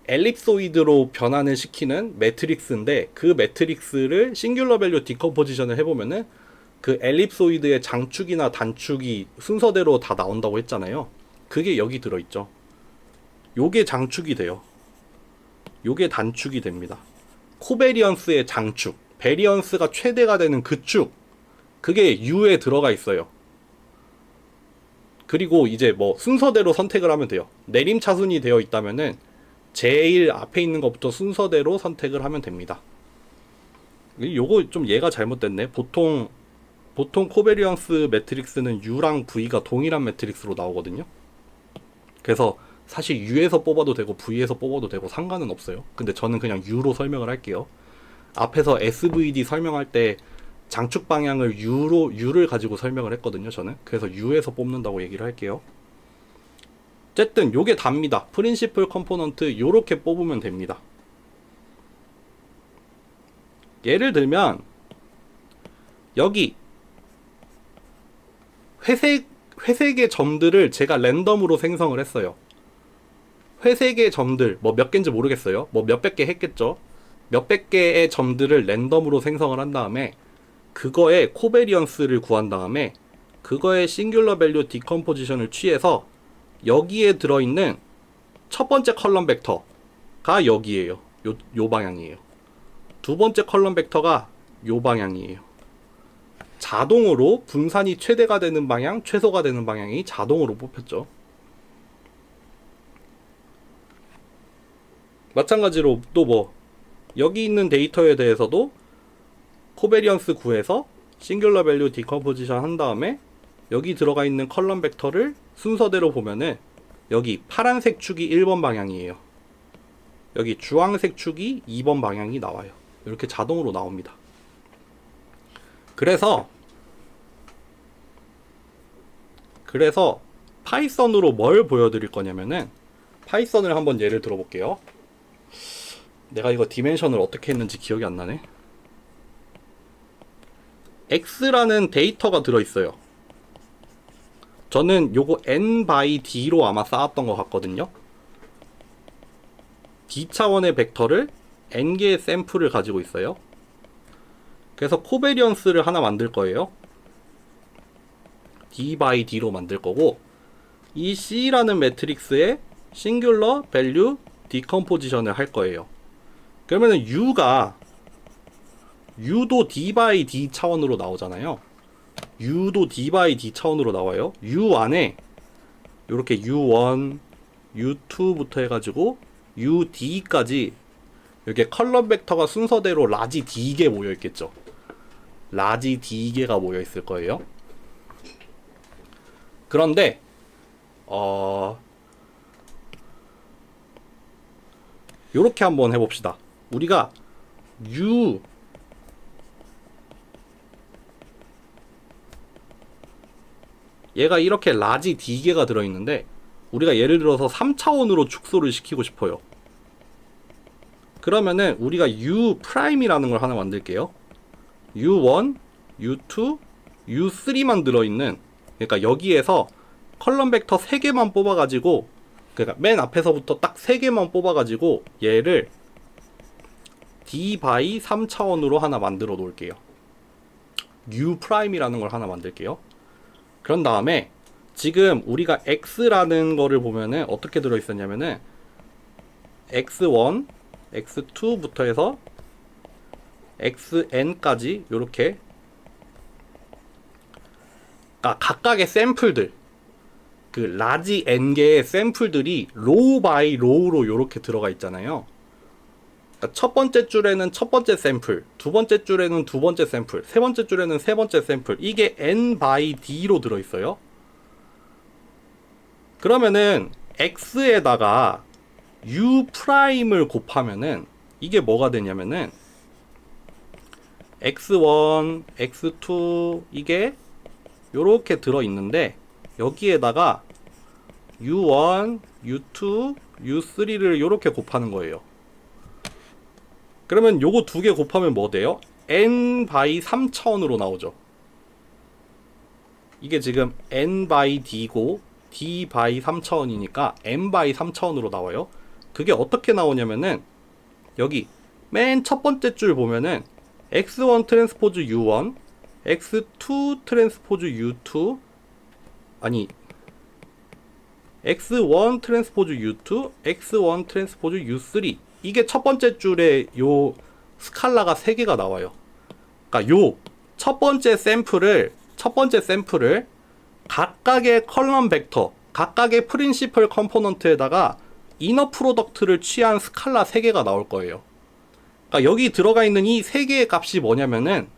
엘립소이드로 변환을 시키는 매트릭스인데, 그 매트릭스를 싱귤러 밸류 디컴포지션을 해보면은 그 엘립소이드의 장축이나 단축이 순서대로 다 나온다고 했잖아요. 그게 여기 들어있죠. 요게 장축이 돼요. 요게 단축이 됩니다. 코베리언스의 장축, 베리언스가 최대가 되는 그 축, 그게 U에 들어가 있어요. 그리고 이제 뭐 순서대로 선택을 하면 돼요. 내림차순이 되어 있다면은 제일 앞에 있는 것부터 순서대로 선택을 하면 됩니다. 요거 좀 얘가 잘못됐네. 보통 코베리언스 매트릭스는 U랑 V가 동일한 매트릭스로 나오거든요. 그래서 사실 U에서 뽑아도 되고 V에서 뽑아도 되고 상관은 없어요. 근데 저는 그냥 U로 설명을 할게요. 앞에서 SVD 설명할 때 장축 방향을 U를 가지고 설명을 했거든요, 저는. 그래서 U에서 뽑는다고 얘기를 할게요. 어쨌든 요게 답니다. 프린시플 컴포넌트 요렇게 뽑으면 됩니다. 예를 들면 여기 회색의 점들을 제가 랜덤으로 생성을 했어요. 회색의 점들 뭐 몇 개인지 모르겠어요. 뭐 몇백 개 했겠죠. 몇백 개의 점들을 랜덤으로 생성을 한 다음에 그거의 코베리언스를 구한 다음에 그거의 싱귤러 밸류 디컴포지션을 취해서 여기에 들어있는 첫 번째 컬럼 벡터가 여기에요. 요 방향이에요. 두 번째 컬럼 벡터가 요 방향이에요. 자동으로 분산이 최대가 되는 방향, 최소가 되는 방향이 자동으로 뽑혔죠. 마찬가지로 또 뭐 여기 있는 데이터에 대해서도 코베리언스 구해서 싱귤러 밸류 디컴포지션 한 다음에 여기 들어가 있는 컬럼 벡터를 순서대로 보면은 여기 파란색 축이 1번 방향이에요. 여기 주황색 축이 2번 방향이 나와요. 이렇게 자동으로 나옵니다. 그래서 파이썬으로 뭘 보여드릴 거냐면은, 파이썬을 한번 예를 들어볼게요. 내가 이거 디멘션을 어떻게 했는지 기억이 안 나네. X라는 데이터가 들어있어요. 저는 요거 n by d로 아마 쌓았던 것 같거든요. d 차원의 벡터를 n 개의 샘플을 가지고 있어요. 그래서 코베리언스를 하나 만들 거예요. d by d로 만들 거고, 이 C라는 매트릭스에 싱귤러 밸류 디컴포지션을 할 거예요. 그러면은 U도 d by d 차원으로 나오잖아요. U도 d by d 차원으로 나와요. U 안에 이렇게 U1, U2부터 해가지고 UD까지 이렇게 컬럼 벡터가 순서대로 라지 D개 모여 있겠죠. 라지 D개가 모여 있을 거예요. 그런데 요렇게 한번 해봅시다. 우리가 얘가 이렇게 라지 D개가 들어있는데 우리가 예를 들어서 3차원으로 축소를 시키고 싶어요. 그러면은 우리가 U 프라임이라는 걸 하나 만들게요. U1, U2, U3만 들어있는, 그러니까 여기에서 컬럼 벡터 3개만 뽑아가지고, 그러니까 맨 앞에서부터 딱 3개만 뽑아가지고 얘를 D by 3차원으로 하나 만들어 놓을게요. U 프라임이라는 걸 하나 만들게요. 그런 다음에 지금 우리가 X라는 거를 보면은 어떻게 들어있었냐면은 X1, X2부터 해서 XN까지 요렇게 그러니까 각각의 샘플들, 그 라지 n개의 샘플들이 로우 바이 로우로 이렇게 들어가 있잖아요. 그러니까 첫 번째 줄에는 첫 번째 샘플, 두 번째 줄에는 두 번째 샘플, 세 번째 줄에는 세 번째 샘플. 이게 n by d로 들어 있어요. 그러면은 x에다가 u 프라임을 곱하면은 이게 뭐가 되냐면은 x1, x2 이게 요렇게 들어 있는데 여기에다가 u1, u2, u3를 요렇게 곱하는 거예요. 그러면 요거 두 개 곱하면 뭐 돼요? n by 3차원으로 나오죠. 이게 지금 n by d고 d by 3차원이니까 n by 3차원으로 나와요. 그게 어떻게 나오냐면은 여기 맨 첫 번째 줄 보면은 x1 트랜스포즈 u1, x2 트랜스포즈 u2, 아니 x1 트랜스포즈 u2, x1 트랜스포즈 u3. 이게 첫 번째 줄에 요 스칼라가 3개가 나와요. 그러니까 요 첫 번째 샘플을 각각의 컬럼 벡터, 각각의 프린시플 컴포넌트에다가 이너 프로덕트를 취한 스칼라 3개가 나올 거예요. 그러니까 여기 들어가 있는 이 3개의 값이 뭐냐면은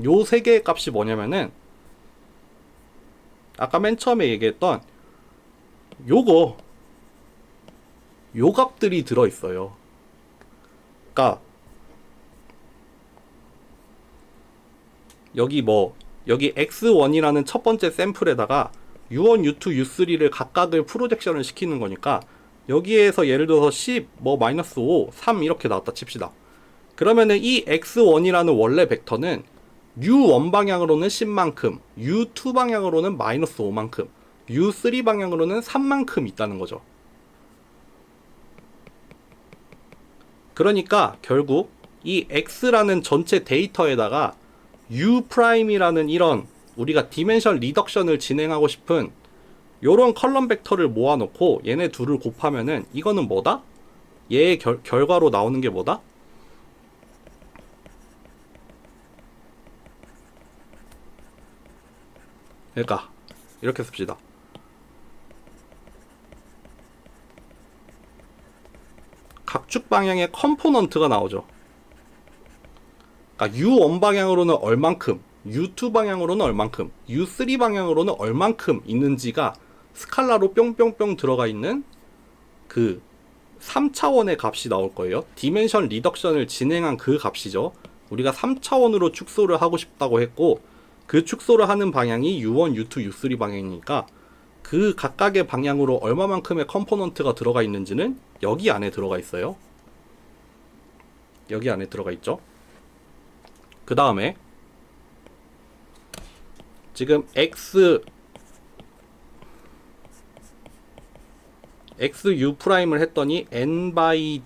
요 3개의 값이 뭐냐면은 아까 맨 처음에 얘기했던 요 값들이 들어 있어요. 그러니까 여기 x1이라는 첫 번째 샘플에다가 u1, u2, u3를 각각을 프로젝션을 시키는 거니까 여기에서 예를 들어서 10, 마이너스 5, 3 이렇게 나왔다 칩시다. 그러면은 이 x1이라는 원래 벡터는 u1 방향으로는 10만큼, u2 방향으로는 마이너스 5만큼, u3 방향으로는 3만큼 있다는 거죠. 그러니까 결국 이 x라는 전체 데이터에다가 u'이라는 이런 우리가 디멘션 리덕션을 진행하고 싶은 요런 컬럼 벡터를 모아놓고 얘네 둘을 곱하면은 이거는 뭐다? 얘의 결과로 나오는 게 뭐다? 그러니까 이렇게 씁시다. 각축 방향의 컴포넌트가 나오죠. 그러니까 U1 방향으로는 얼만큼, U2 방향으로는 얼만큼, U3 방향으로는 얼만큼 있는지가 스칼라로 뿅뿅뿅 들어가 있는 그 3차원의 값이 나올 거예요. 디멘션 리덕션을 진행한 그 값이죠. 우리가 3차원으로 축소를 하고 싶다고 했고 그 축소를 하는 방향이 U1, U2, U3 방향이니까 그 각각의 방향으로 얼마만큼의 컴포넌트가 들어가 있는지는 여기 안에 들어가 있어요. 여기 안에 들어가 있죠. 그 다음에 지금 XU 프라임을 했더니 N 바이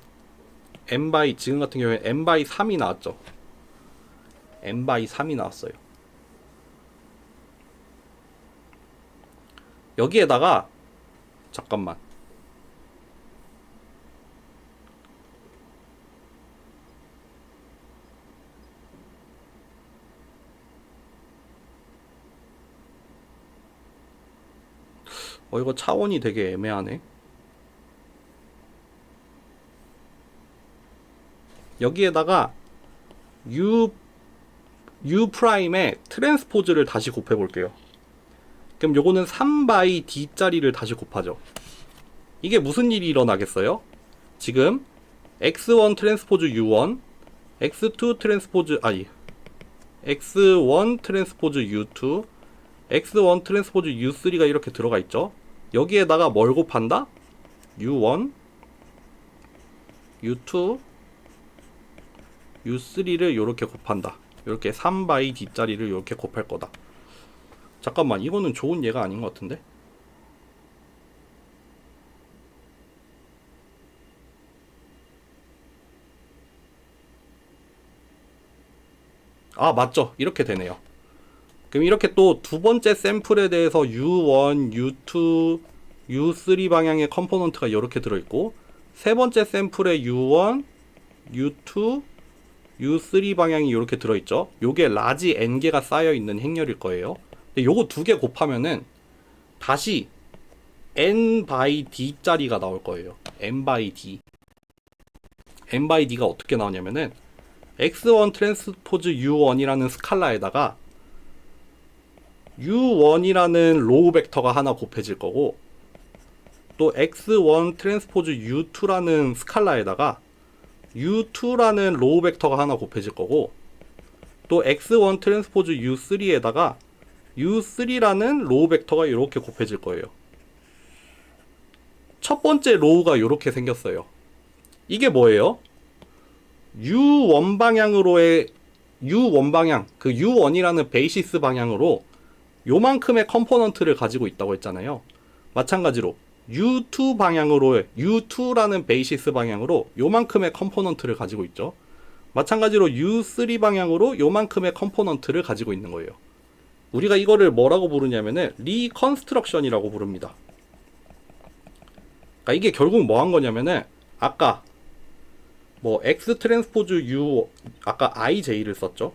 지금 같은 경우에 N 바이 3이 나왔죠. N 바이 3이 나왔어요. 여기에다가 잠깐만 이거 차원이 되게 애매하네. 여기에다가 U 프라임의 트랜스포즈를 다시 곱해 볼게요. 그럼 요거는 3 by D 짜리를 다시 곱하죠. 이게 무슨 일이 일어나겠어요? 지금 X1 트랜스포즈 U1, X2 트랜스포즈 X1 트랜스포즈 U2, X1 트랜스포즈 U3가 이렇게 들어가 있죠. 여기에다가 뭘 곱한다? U1, U2, U3를 이렇게 곱한다. 이렇게 3 by D짜리를 이렇게 곱할 거다. 잠깐만, 이거는 좋은 예가 아닌 것 같은데? 아, 맞죠. 이렇게 되네요. 그럼 이렇게 또 두 번째 샘플에 대해서 U1, U2, U3 방향의 컴포넌트가 이렇게 들어있고 세 번째 샘플에 U1, U2, U3 방향이 이렇게 들어있죠. 요게 라지 N개가 쌓여있는 행렬일 거예요. 근데 요거 두 개 곱하면은 다시 n by d 짜리가 나올 거예요. n by d. n by d가 어떻게 나오냐면은 x1 트랜스포즈 u1이라는 스칼라에다가 u1이라는 로우 벡터가 하나 곱해질 거고, 또 x1 트랜스포즈 u2라는 스칼라에다가 u2라는 로우 벡터가 하나 곱해질 거고, 또 x1 트랜스포즈 u3에다가 u3라는 로우 벡터가 이렇게 곱해질 거예요. 첫 번째 로우가 이렇게 생겼어요. 이게 뭐예요? u1 방향으로의 u1 방향, 그 u1이라는 베이시스 방향으로 요만큼의 컴포넌트를 가지고 있다고 했잖아요. 마찬가지로 u2 방향으로의 u2라는 베이시스 방향으로 요만큼의 컴포넌트를 가지고 있죠. 마찬가지로 u3 방향으로 요만큼의 컴포넌트를 가지고 있는 거예요. 우리가 이거를 뭐라고 부르냐면은 리컨스트럭션이라고 부릅니다. 그러니까 이게 결국 뭐 한 거냐면은 아까 뭐 x 트랜스포즈 u, 아까 ij를 썼죠.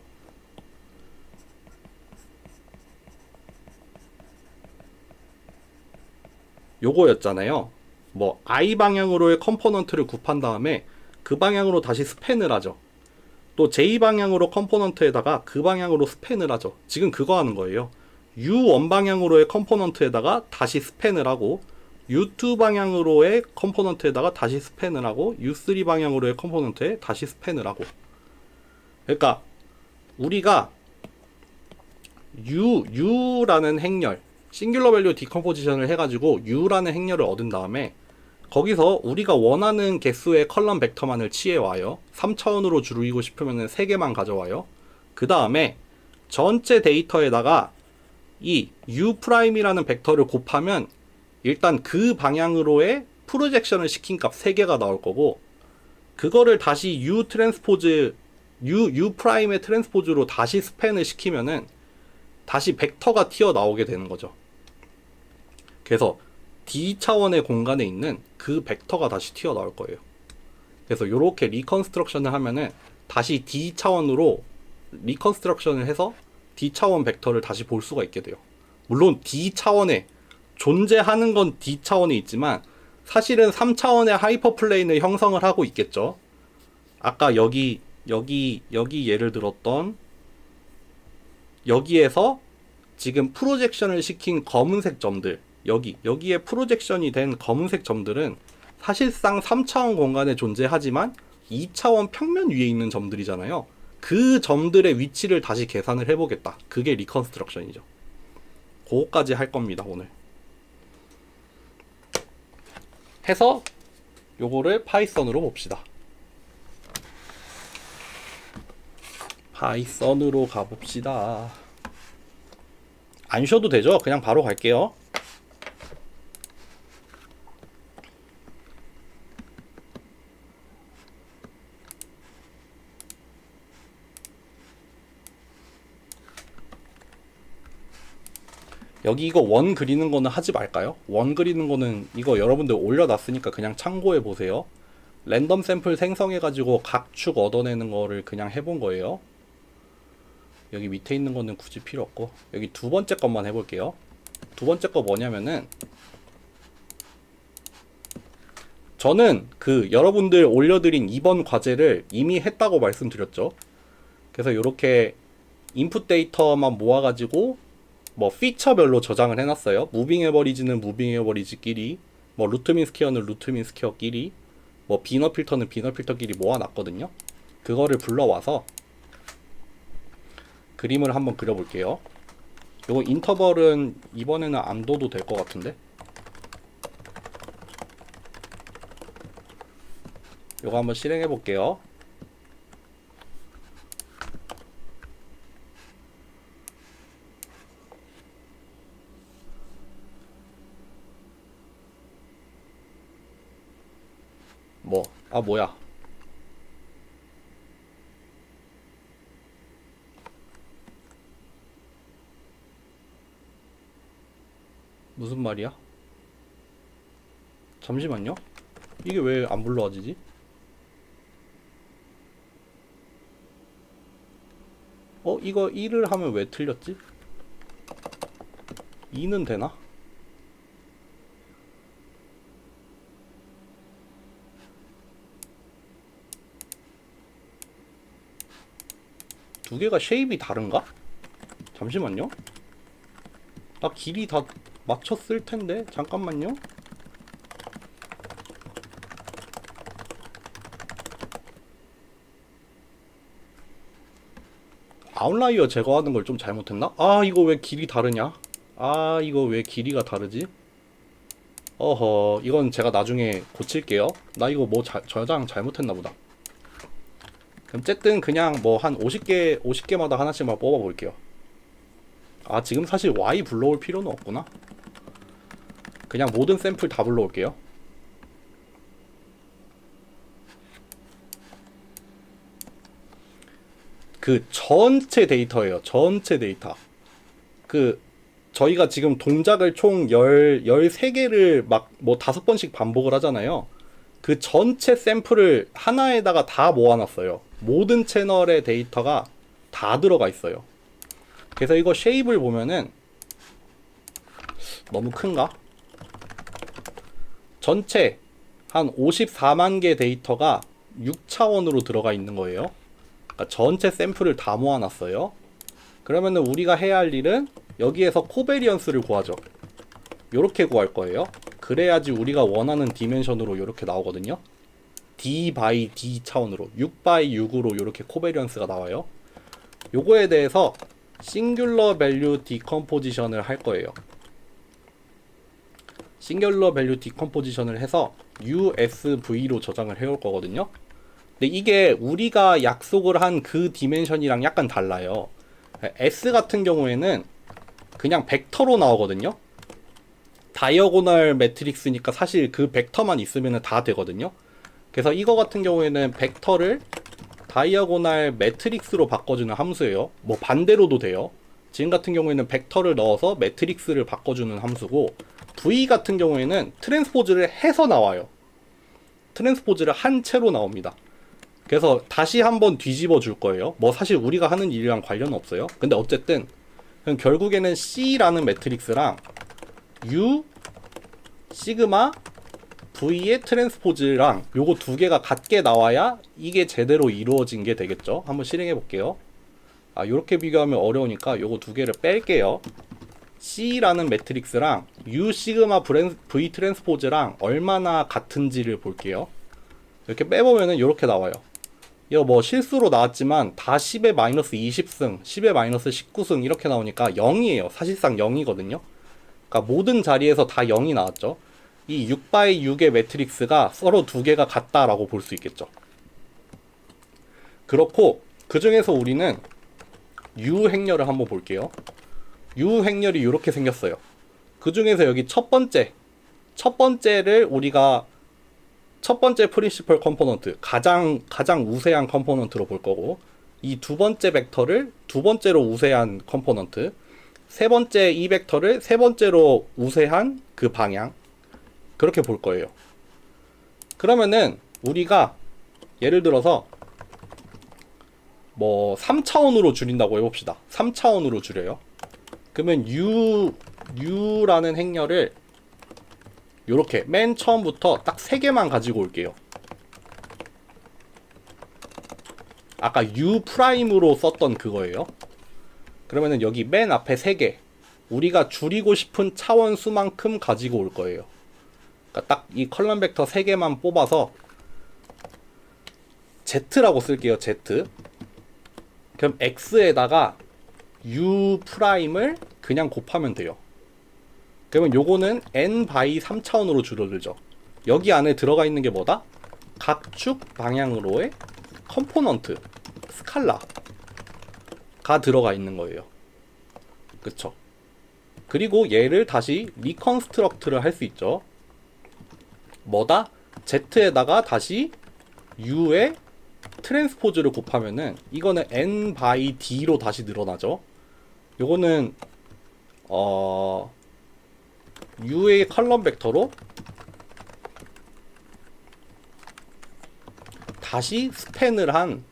요거였잖아요. 뭐 i 방향으로의 컴포넌트를 곱한 다음에 그 방향으로 다시 스팬을 하죠. 또 j 방향으로 컴포넌트에다가 그 방향으로 스팬을 하죠. 지금 그거 하는 거예요. u1 방향으로의 컴포넌트에다가 다시 스팬을 하고, u2 방향으로의 컴포넌트에다가 다시 스팬을 하고, u3 방향으로의 컴포넌트에 다시 스팬을 하고. 그러니까 우리가 u라는 행렬, 싱귤러 밸류 디컴포지션을 해가지고 u라는 행렬을 얻은 다음에 거기서 우리가 원하는 개수의 컬럼 벡터만을 취해와요. 3차원으로 줄이고 싶으면 3개만 가져와요. 그 다음에 전체 데이터에다가 이 u'이라는 벡터를 곱하면 일단 그 방향으로의 프로젝션을 시킨 값 3개가 나올 거고, 그거를 다시 u 트랜스포즈 u'의 트랜스포즈로 다시 스팬을 시키면은 다시 벡터가 튀어나오게 되는 거죠. 그래서 d 차원의 공간에 있는 그 벡터가 다시 튀어나올 거예요. 그래서 이렇게 리컨스트럭션을 하면은 다시 d 차원으로 리컨스트럭션을 해서 d 차원 벡터를 다시 볼 수가 있게 돼요. 물론 d 차원에 존재하는 건 d 차원에 있지만 사실은 3차원의 하이퍼플레인을 형성을 하고 있겠죠. 아까 여기 예를 들었던 여기에서 지금 프로젝션을 시킨 검은색 점들, 여기에 프로젝션이 된 검은색 점들은 사실상 3차원 공간에 존재하지만 2차원 평면 위에 있는 점들이잖아요. 그 점들의 위치를 다시 계산을 해보겠다. 그게 리컨스트럭션이죠. 그거까지 할 겁니다, 오늘. 해서 요거를 파이썬으로 봅시다. 파이썬으로 가봅시다. 안 쉬어도 되죠? 그냥 바로 갈게요. 여기 이거 원 그리는 거는 하지 말까요? 원 그리는 거는 이거 여러분들 올려놨으니까 그냥 참고해 보세요. 랜덤 샘플 생성해 가지고 각 축 얻어내는 거를 그냥 해본 거예요. 여기 밑에 있는 거는 굳이 필요 없고, 여기 두 번째 것만 해볼게요. 두 번째 거 뭐냐면은, 저는 그 여러분들 올려드린 이번 과제를 이미 했다고 말씀드렸죠. 그래서 이렇게 인풋 데이터만 모아가지고 뭐 피처별로 저장을 해놨어요. 무빙 에버리지는 무빙 에버리지끼리, 뭐 루트민 스퀘어는 루트민 스퀘어끼리, 뭐 비너 필터는 비너 필터끼리 모아놨거든요. 그거를 불러와서 그림을 한번 그려볼게요. 요거 인터벌은 이번에는 안 둬도 될 것 같은데, 요거 한번 실행해 볼게요. 뭐야. 무슨 말이야? 잠시만요. 이게 왜 안 불러와지지? 이거 1을 하면 왜 틀렸지? 2는 되나? 두 개가 쉐입이 다른가? 잠시만요. 나 길이 다 맞췄을 텐데. 잠깐만요. 아웃라이어 제거하는 걸 좀 잘못했나? 아, 이거 왜 길이 다르냐? 아, 이거 왜 길이가 다르지? 어허, 이건 제가 나중에 고칠게요. 나 이거 뭐 저장 잘못했나 보다. 어쨌든 그냥 뭐 한 50개마다 하나씩만 뽑아 볼게요. 아, 지금 사실 Y 불러올 필요는 없구나. 그냥 모든 샘플 다 불러올게요. 그 전체 데이터예요. 전체 데이터. 그 저희가 지금 동작을 총 13개를 막 뭐 5번씩 반복을 하잖아요. 그 전체 샘플을 하나에다가 다 모아놨어요. 모든 채널의 데이터가 다 들어가 있어요. 그래서 이거 쉐입을 보면은 너무 큰가? 전체 한 54만 개 데이터가 6차원으로 들어가 있는 거예요. 그러니까 전체 샘플을 다 모아놨어요. 그러면은 우리가 해야 할 일은 여기에서 코베리언스를 구하죠. 요렇게 구할 거예요. 그래야지 우리가 원하는 디멘션으로 요렇게 나오거든요. D by D 차원으로 6 by 6으로 요렇게 코베리언스가 나와요. 요거에 대해서 싱귤러 밸류 디컴포지션을 할 거예요. 싱귤러 밸류 디컴포지션을 해서 USV로 저장을 해올 거거든요. 근데 이게 우리가 약속을 한 그 디멘션이랑 약간 달라요. S 같은 경우에는 그냥 벡터로 나오거든요. 다이어고널 매트릭스니까 사실 그 벡터만 있으면 다 되거든요. 그래서 이거 같은 경우에는 벡터를 다이어고널 매트릭스로 바꿔주는 함수예요. 뭐 반대로도 돼요. 지금 같은 경우에는 벡터를 넣어서 매트릭스를 바꿔주는 함수고, V 같은 경우에는 트랜스포즈를 해서 나와요. 트랜스포즈를 한 채로 나옵니다. 그래서 다시 한번 뒤집어 줄 거예요. 뭐 사실 우리가 하는 일이랑 관련은 없어요. 근데 어쨌든 결국에는 C라는 매트릭스랑 U, 시그마, V의 트랜스포즈랑 요거 두 개가 같게 나와야 이게 제대로 이루어진 게 되겠죠. 한번 실행해 볼게요. 아, 요렇게 비교하면 어려우니까 요거 두 개를 뺄게요. C라는 매트릭스랑 U 시그마 V 트랜스포즈랑 얼마나 같은지를 볼게요. 이렇게 빼보면은 요렇게 나와요. 이거 뭐 실수로 나왔지만 다 10의 마이너스 20승, 10의 마이너스 19승 이렇게 나오니까 0이에요. 사실상 0이거든요. 그러니까 모든 자리에서 다 0이 나왔죠. 이 6x6의 매트릭스가 서로 두 개가 같다라고 볼 수 있겠죠. 그렇고 그 중에서 우리는 U 행렬을 한번 볼게요. U 행렬이 이렇게 생겼어요. 그 중에서 여기 첫 번째를 우리가 첫 번째 프린시펄 컴포넌트, 가장 우세한 컴포넌트로 볼 거고, 이 두 번째 벡터를 두 번째로 우세한 컴포넌트, 세 번째 이 벡터를 세 번째로 우세한 그 방향, 그렇게 볼 거예요. 그러면은 우리가 예를 들어서 뭐 3차원으로 줄인다고 해봅시다. 3차원으로 줄여요. 그러면 U라는 행렬을 요렇게 맨 처음부터 딱 3개만 가지고 올게요. 아까 U''으로 썼던 그거예요. 그러면은 여기 맨 앞에 3개, 우리가 줄이고 싶은 차원 수만큼 가지고 올 거예요. 그러니까 딱 이 컬럼 벡터 3개만 뽑아서 Z라고 쓸게요. Z. 그럼 X에다가 U''을 그냥 곱하면 돼요. 그러면 요거는 n 바이 3차원으로 줄어들죠. 여기 안에 들어가 있는 게 뭐다? 각축 방향으로의 컴포넌트, 스칼라가 들어가 있는 거예요. 그쵸? 그리고 얘를 다시 리컨스트럭트를 할 수 있죠. 뭐다? Z에다가 다시 U의 트랜스포즈를 곱하면은 이거는 n 바이 d로 다시 늘어나죠. 요거는 U의 컬럼 벡터로 다시 스팬을 한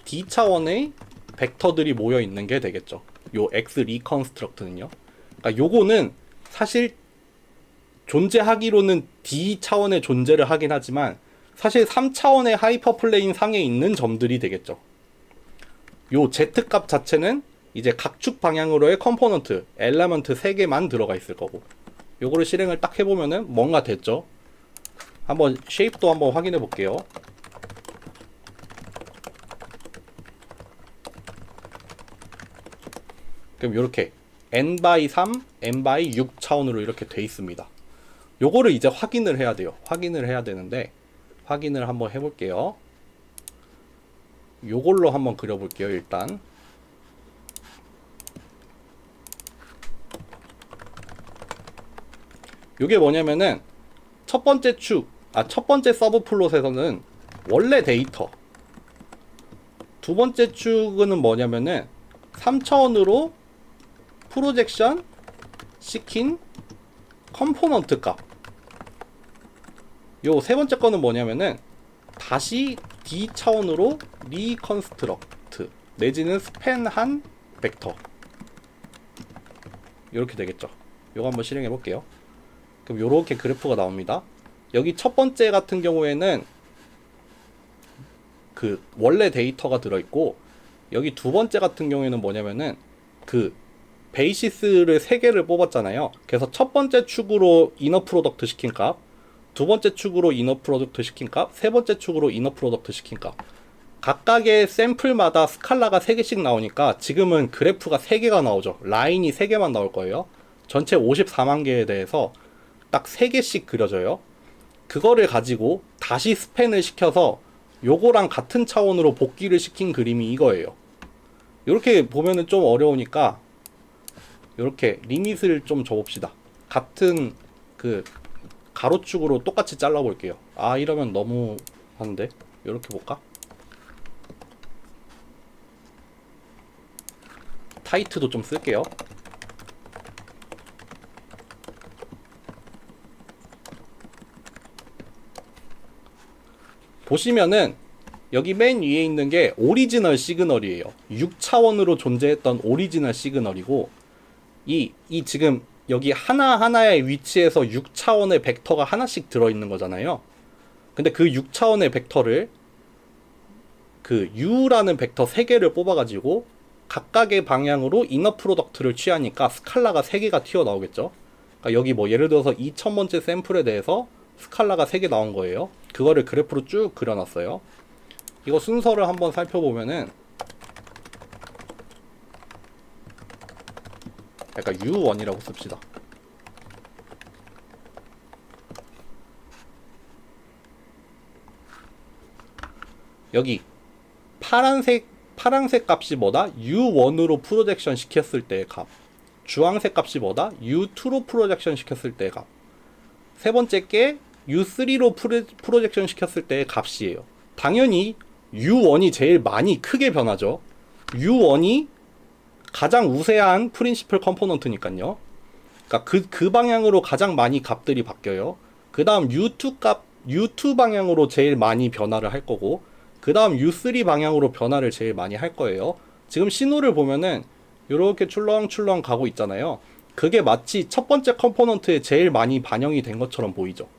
D차원의 벡터들이 모여 있는 게 되겠죠. 요 X 리컨스트럭트는요. 그러니까 요거는 사실 존재하기로는 D 차원의 존재를 하긴 하지만 사실 3차원의 하이퍼플레인 상에 있는 점들이 되겠죠. 요 Z 값 자체는 이제 각축 방향으로의 컴포넌트, 엘리먼트 3개만 들어가 있을 거고, 요거를 실행을 딱 해보면은 뭔가 됐죠. 한번 쉐입도 한번 확인해 볼게요. 그럼 요렇게 n by 3, n by 6 차원으로 이렇게 돼 있습니다. 요거를 이제 확인을 해야 돼요. 확인을 해야 되는데 확인을 한번 해볼게요. 요걸로 한번 그려볼게요. 일단 요게 뭐냐면은 첫 번째 서브 플롯에서는 원래 데이터, 두 번째 축은 뭐냐면은 3차원으로 프로젝션 시킨 컴포넌트 값, 요 세 번째 거는 뭐냐면은 다시 D 차원으로 리컨스트럭트 내지는 스팬한 벡터, 이렇게 되겠죠. 요거 한번 실행해 볼게요. 그럼 요렇게 그래프가 나옵니다. 여기 첫 번째 같은 경우에는 그 원래 데이터가 들어있고, 여기 두 번째 같은 경우에는 뭐냐면은 그 베이시스를 3개를 뽑았잖아요. 그래서 첫 번째 축으로 이너 프로덕트 시킨 값, 두 번째 축으로 이너 프로덕트 시킨 값, 세 번째 축으로 이너 프로덕트 시킨 값, 각각의 샘플마다 스칼라가 3개씩 나오니까 지금은 그래프가 3개가 나오죠. 라인이 3개만 나올 거예요. 전체 54만 개에 대해서 딱 3개씩 그려져요. 그거를 가지고 다시 스팬을 시켜서 요거랑 같은 차원으로 복귀를 시킨 그림이 이거예요. 이렇게 보면은 좀 어려우니까 이렇게 리밋을 좀 줘봅시다. 같은 그 가로축으로 똑같이 잘라볼게요. 아, 이러면 너무 한데 이렇게 볼까? 타이트도 좀 쓸게요. 보시면은 여기 맨 위에 있는 게 오리지널 시그널이에요. 6차원으로 존재했던 오리지널 시그널이고, 이 지금 여기 하나하나의 위치에서 6차원의 벡터가 하나씩 들어있는 거잖아요. 근데 그 6차원의 벡터를 그 U라는 벡터 3개를 뽑아가지고 각각의 방향으로 이너 프로덕트를 취하니까 스칼라가 3개가 튀어나오겠죠. 그러니까 여기 뭐 예를 들어서 2000번째 샘플에 대해서 스칼라가 3개 나온 거예요. 그거를 그래프로 쭉 그려놨어요. 이거 순서를 한번 살펴보면은 약간 U1이라고 씁시다. 여기 파란색 값이 뭐다? U1으로 프로젝션 시켰을 때의 값. 주황색 값이 뭐다? U2로 프로젝션 시켰을 때의 값. 세 번째 게 U3로 프로젝션 시켰을 때의 값이에요. 당연히 U1이 제일 많이 크게 변하죠. U1이 가장 우세한 프린시플 컴포넌트니까요. 그러니까 그 방향으로 가장 많이 값들이 바뀌어요. 그 다음 U2 방향으로 제일 많이 변화를 할 거고, 그 다음 U3 방향으로 변화를 제일 많이 할 거예요. 지금 신호를 보면은 이렇게 출렁출렁 가고 있잖아요. 그게 마치 첫 번째 컴포넌트에 제일 많이 반영이 된 것처럼 보이죠.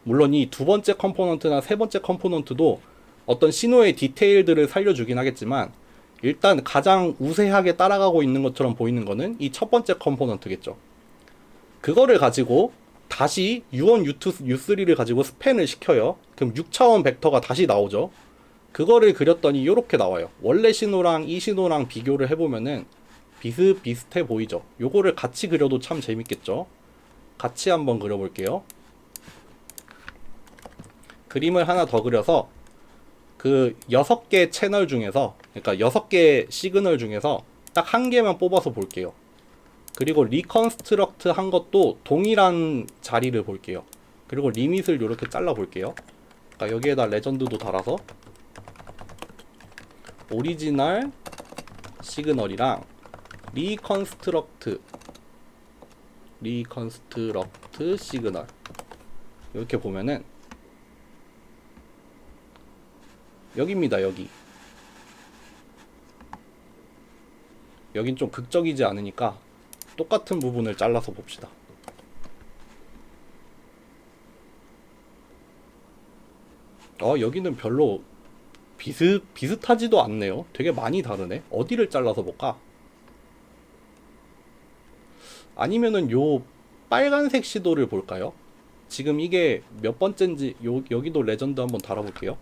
물론 이 두 번째 컴포넌트나 세 번째 컴포넌트도 어떤 신호의 디테일들을 살려주긴 하겠지만, 일단 가장 우세하게 따라가고 있는 것처럼 보이는 거는 이 첫 번째 컴포넌트겠죠. 그거를 가지고 다시 U1, U2, U3를 가지고 스팬을 시켜요. 그럼 6차원 벡터가 다시 나오죠. 그거를 그렸더니 이렇게 나와요. 원래 신호랑 이 신호랑 비교를 해보면은 비슷비슷해 보이죠. 요거를 같이 그려도 참 재밌겠죠. 같이 한번 그려볼게요. 그림을 하나 더 그려서 그 6개 채널 중에서, 그러니까 6개 시그널 중에서 딱 한 개만 뽑아서 볼게요. 그리고 리컨스트럭트 한 것도 동일한 자리를 볼게요. 그리고 리밋을 이렇게 잘라 볼게요. 그러니까 여기에다 레전드도 달아서 오리지널 시그널이랑 리컨스트럭트 시그널 이렇게 보면은 여기입니다. 여긴 좀 극적이지 않으니까 똑같은 부분을 잘라서 봅시다. 여기는 별로 비슷하지도 않네요. 되게 많이 다르네. 어디를 잘라서 볼까? 아니면은 요 빨간색 시도를 볼까요? 지금 이게 몇 번째인지 여기도 레전드 한번 달아볼게요.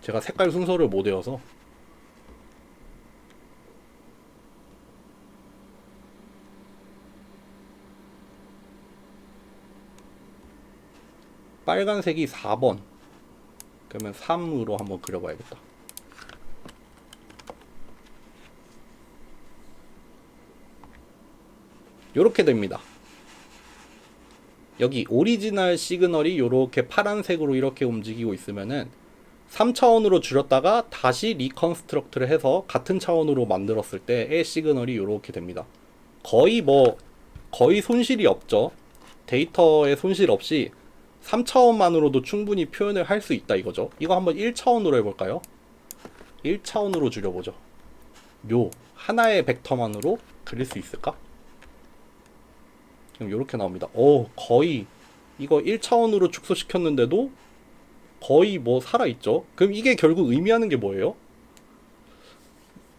제가 색깔 순서를 못 외워서. 빨간색이 4번. 그러면 3으로 한번 그려봐야겠다. 요렇게 됩니다. 여기 오리지널 시그널이 요렇게 파란색으로 이렇게 움직이고 있으면은 3차원으로 줄였다가 다시 리컨스트럭트를 해서 같은 차원으로 만들었을 때의 시그널이 요렇게 됩니다. 거의 손실이 없죠. 데이터에 손실 없이 3차원만으로도 충분히 표현을 할 수 있다 이거죠. 이거 한번 1차원으로 해볼까요? 1차원으로 줄여보죠. 요 하나의 벡터만으로 그릴 수 있을까? 그럼 요렇게 나옵니다. 거의 이거 1차원으로 축소시켰는데도 거의 살아있죠. 그럼 이게 결국 의미하는 게 뭐예요?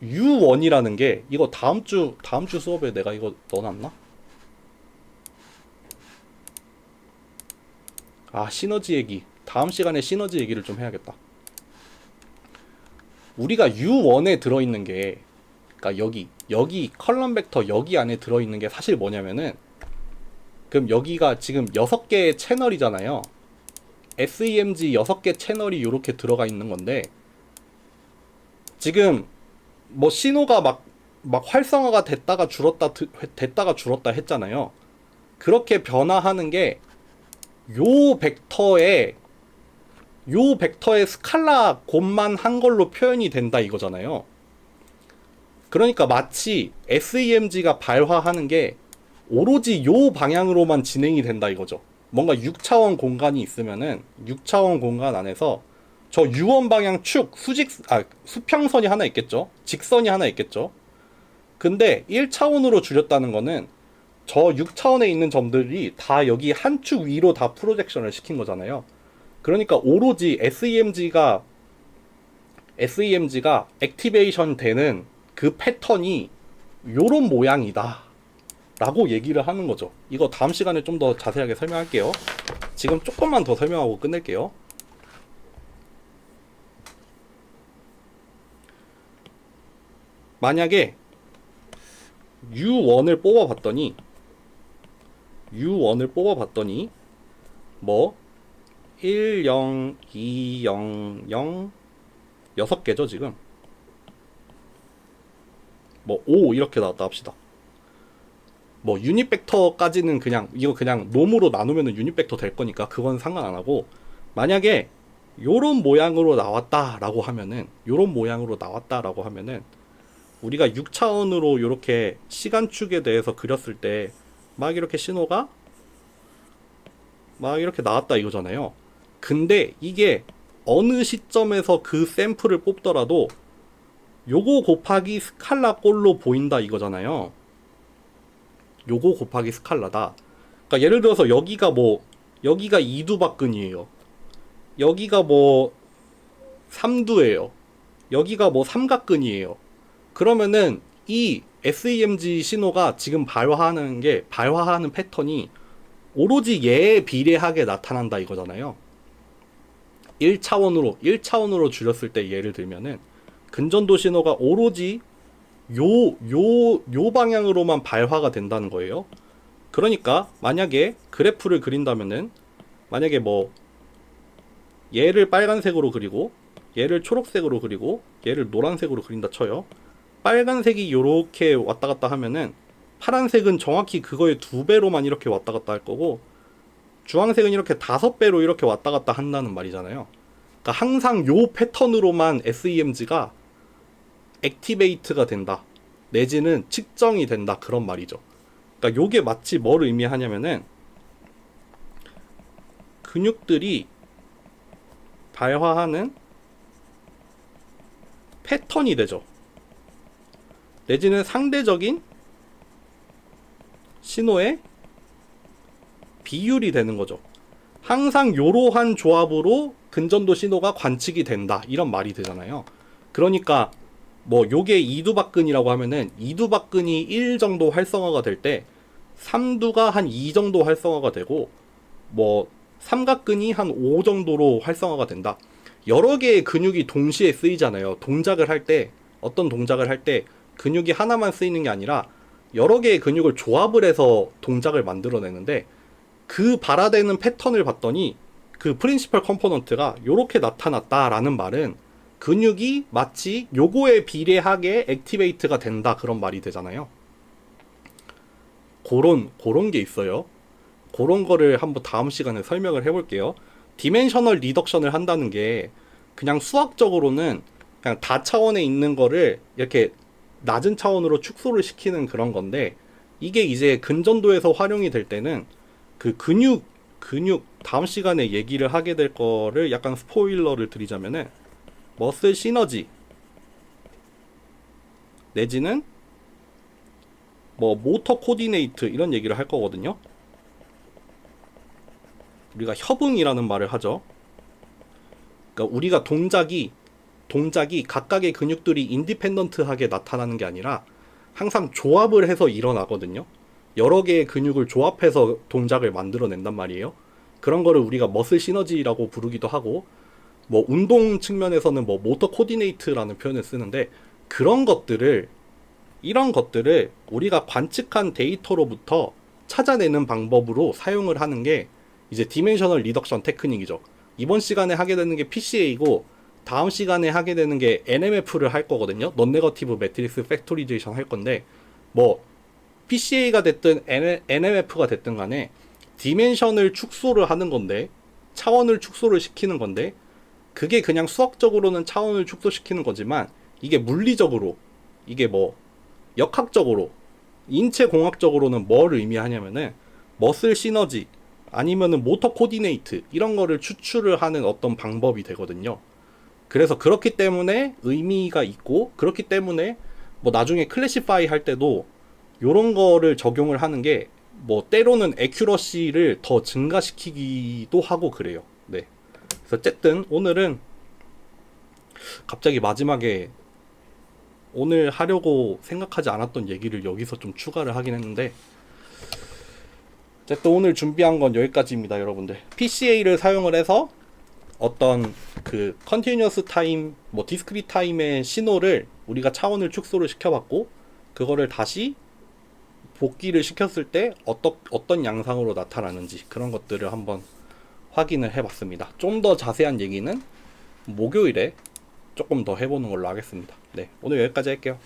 U1이라는 게 이거 다음 주 수업에 내가 이거 넣어놨나? 시너지 얘기. 다음 시간에 시너지 얘기를 좀 해야겠다. 우리가 U1에 들어있는 게, 그러니까 여기 컬럼 벡터 여기 안에 들어있는 게 사실 뭐냐면은, 그럼 여기가 지금 6개의 채널이잖아요. SEMG 6개 채널이 이렇게 들어가 있는 건데, 지금 신호가 막 활성화가 됐다가 줄었다 했잖아요. 그렇게 변화하는 게 요 벡터의 스칼라 곱만 한 걸로 표현이 된다 이거잖아요. 그러니까 마치 SEMG가 발화하는 게 오로지 요 방향으로만 진행이 된다 이거죠. 뭔가 6차원 공간이 있으면은 6차원 공간 안에서 저 U1 방향 수평선이 하나 있겠죠. 직선이 하나 있겠죠. 근데 1차원으로 줄였다는 거는 저 6차원에 있는 점들이 다 여기 한 축 위로 다 프로젝션을 시킨 거잖아요. 그러니까 오로지 SEMG가 액티베이션 되는 그 패턴이 요런 모양이다 라고 얘기를 하는 거죠. 이거 다음 시간에 좀 더 자세하게 설명할게요. 지금 조금만 더 설명하고 끝낼게요. 만약에 U1을 뽑아봤더니 1, 0, 2, 0, 0 6개죠 지금. 5 이렇게 나왔다 합시다. 유닛 벡터까지는 이거 그냥 놈으로 나누면은 유닛 벡터 될 거니까 그건 상관 안 하고, 만약에 요런 모양으로 나왔다라고 하면은 우리가 6차원으로 이렇게 시간축에 대해서 그렸을 때 막 이렇게 신호가 막 이렇게 나왔다 이거잖아요. 근데 이게 어느 시점에서 그 샘플을 뽑더라도 요거 곱하기 스칼라 꼴로 보인다 이거잖아요. 요거 곱하기 스칼라다. 그러니까 예를 들어서 여기가 2두박근이에요. 여기가 3두예요. 여기가 삼각근이에요. 그러면은 이 SEMG 신호가 지금 발화하는 패턴이 오로지 얘에 비례하게 나타난다 이거잖아요. 1차원으로 줄였을 때 예를 들면은 근전도 신호가 오로지 요 방향으로만 발화가 된다는 거예요. 그러니까 만약에 그래프를 그린다면은, 만약에 얘를 빨간색으로 그리고 얘를 초록색으로 그리고 얘를 노란색으로 그린다 쳐요. 빨간색이 요렇게 왔다 갔다 하면은 파란색은 정확히 그거의 2배로만 이렇게 왔다 갔다 할 거고, 주황색은 이렇게 5배로 이렇게 왔다 갔다 한다는 말이잖아요. 그러니까 항상 요 패턴으로만 SEMG가 액티베이트가 된다, 내지는 측정이 된다, 그런 말이죠. 그러니까 요게 마치 뭘 의미하냐면은, 근육들이 발화하는 패턴이 되죠. 내지는 상대적인 신호의 비율이 되는 거죠. 항상 요러한 조합으로 근전도 신호가 관측이 된다, 이런 말이 되잖아요. 그러니까 뭐 요게 이두박근이라고 하면은 이두박근이 1 정도 활성화가 될 때 3두가 한 2 정도 활성화가 되고, 뭐 삼각근이 한 5 정도로 활성화가 된다. 여러 개의 근육이 동시에 쓰이잖아요. 동작을 할 때, 어떤 동작을 할 때 근육이 하나만 쓰이는 게 아니라 여러 개의 근육을 조합을 해서 동작을 만들어내는데, 그 발화되는 패턴을 봤더니 그 프린시펄 컴포넌트가 요렇게 나타났다라는 말은 근육이 마치 요거에 비례하게 액티베이트가 된다, 그런 말이 되잖아요. 그런 게 있어요. 그런 거를 한번 다음 시간에 설명을 해볼게요. 디멘셔널 리덕션을 한다는 게 그냥 수학적으로는 그냥 다차원에 있는 거를 이렇게 낮은 차원으로 축소를 시키는 그런 건데, 이게 이제 근전도에서 활용이 될 때는 그 근육 다음 시간에 얘기를 하게 될 거를 약간 스포일러를 드리자면은 머슬 시너지 내지는 뭐 모터 코디네이트 이런 얘기를 할 거거든요. 우리가 협응이라는 말을 하죠. 그러니까 우리가 동작이 각각의 근육들이 인디펜던트하게 나타나는 게 아니라 항상 조합을 해서 일어나거든요. 여러 개의 근육을 조합해서 동작을 만들어낸단 말이에요. 그런 거를 우리가 머슬 시너지라고 부르기도 하고, 뭐 운동 측면에서는 뭐 모터 코디네이트라는 표현을 쓰는데, 이런 것들을 우리가 관측한 데이터로부터 찾아내는 방법으로 사용을 하는 게 이제 디멘셔널 리덕션 테크닉이죠. 이번 시간에 하게 되는 게 PCA고 다음 시간에 하게 되는 게 NMF를 할 거거든요. non 네거티브 매트릭스 팩토리제이션 할 건데, 뭐 PCA가 됐든 NMF가 됐든 간에 디멘션을 축소를 하는 건데, 차원을 축소를 시키는 건데, 그게 그냥 수학적으로는 차원을 축소시키는 거지만 이게 물리적으로, 이게 뭐 역학적으로, 인체 공학적으로는 뭘 의미하냐면은 머슬 시너지 아니면은 모터 코디네이트 이런 거를 추출을 하는 어떤 방법이 되거든요. 그래서 그렇기 때문에 의미가 있고, 그렇기 때문에 뭐 나중에 클래시파이 할 때도 요런 거를 적용을 하는 게 뭐 때로는 애큐러시를 더 증가시키기도 하고 그래요. 네. 그래서 어쨌든 오늘은 갑자기 마지막에 오늘 하려고 생각하지 않았던 얘기를 여기서 좀 추가를 하긴 했는데, 어쨌든 오늘 준비한 건 여기까지입니다, 여러분들. PCA를 사용을 해서 어떤 그 컨티뉴어스 타임, 뭐 디스크리트 타임의 신호를 우리가 차원을 축소를 시켜봤고, 그거를 다시 복귀를 시켰을 때 어떤 양상으로 나타나는지 그런 것들을 한번 확인을 해봤습니다. 좀 더 자세한 얘기는 목요일에 조금 더 해보는 걸로 하겠습니다. 네, 오늘 여기까지 할게요.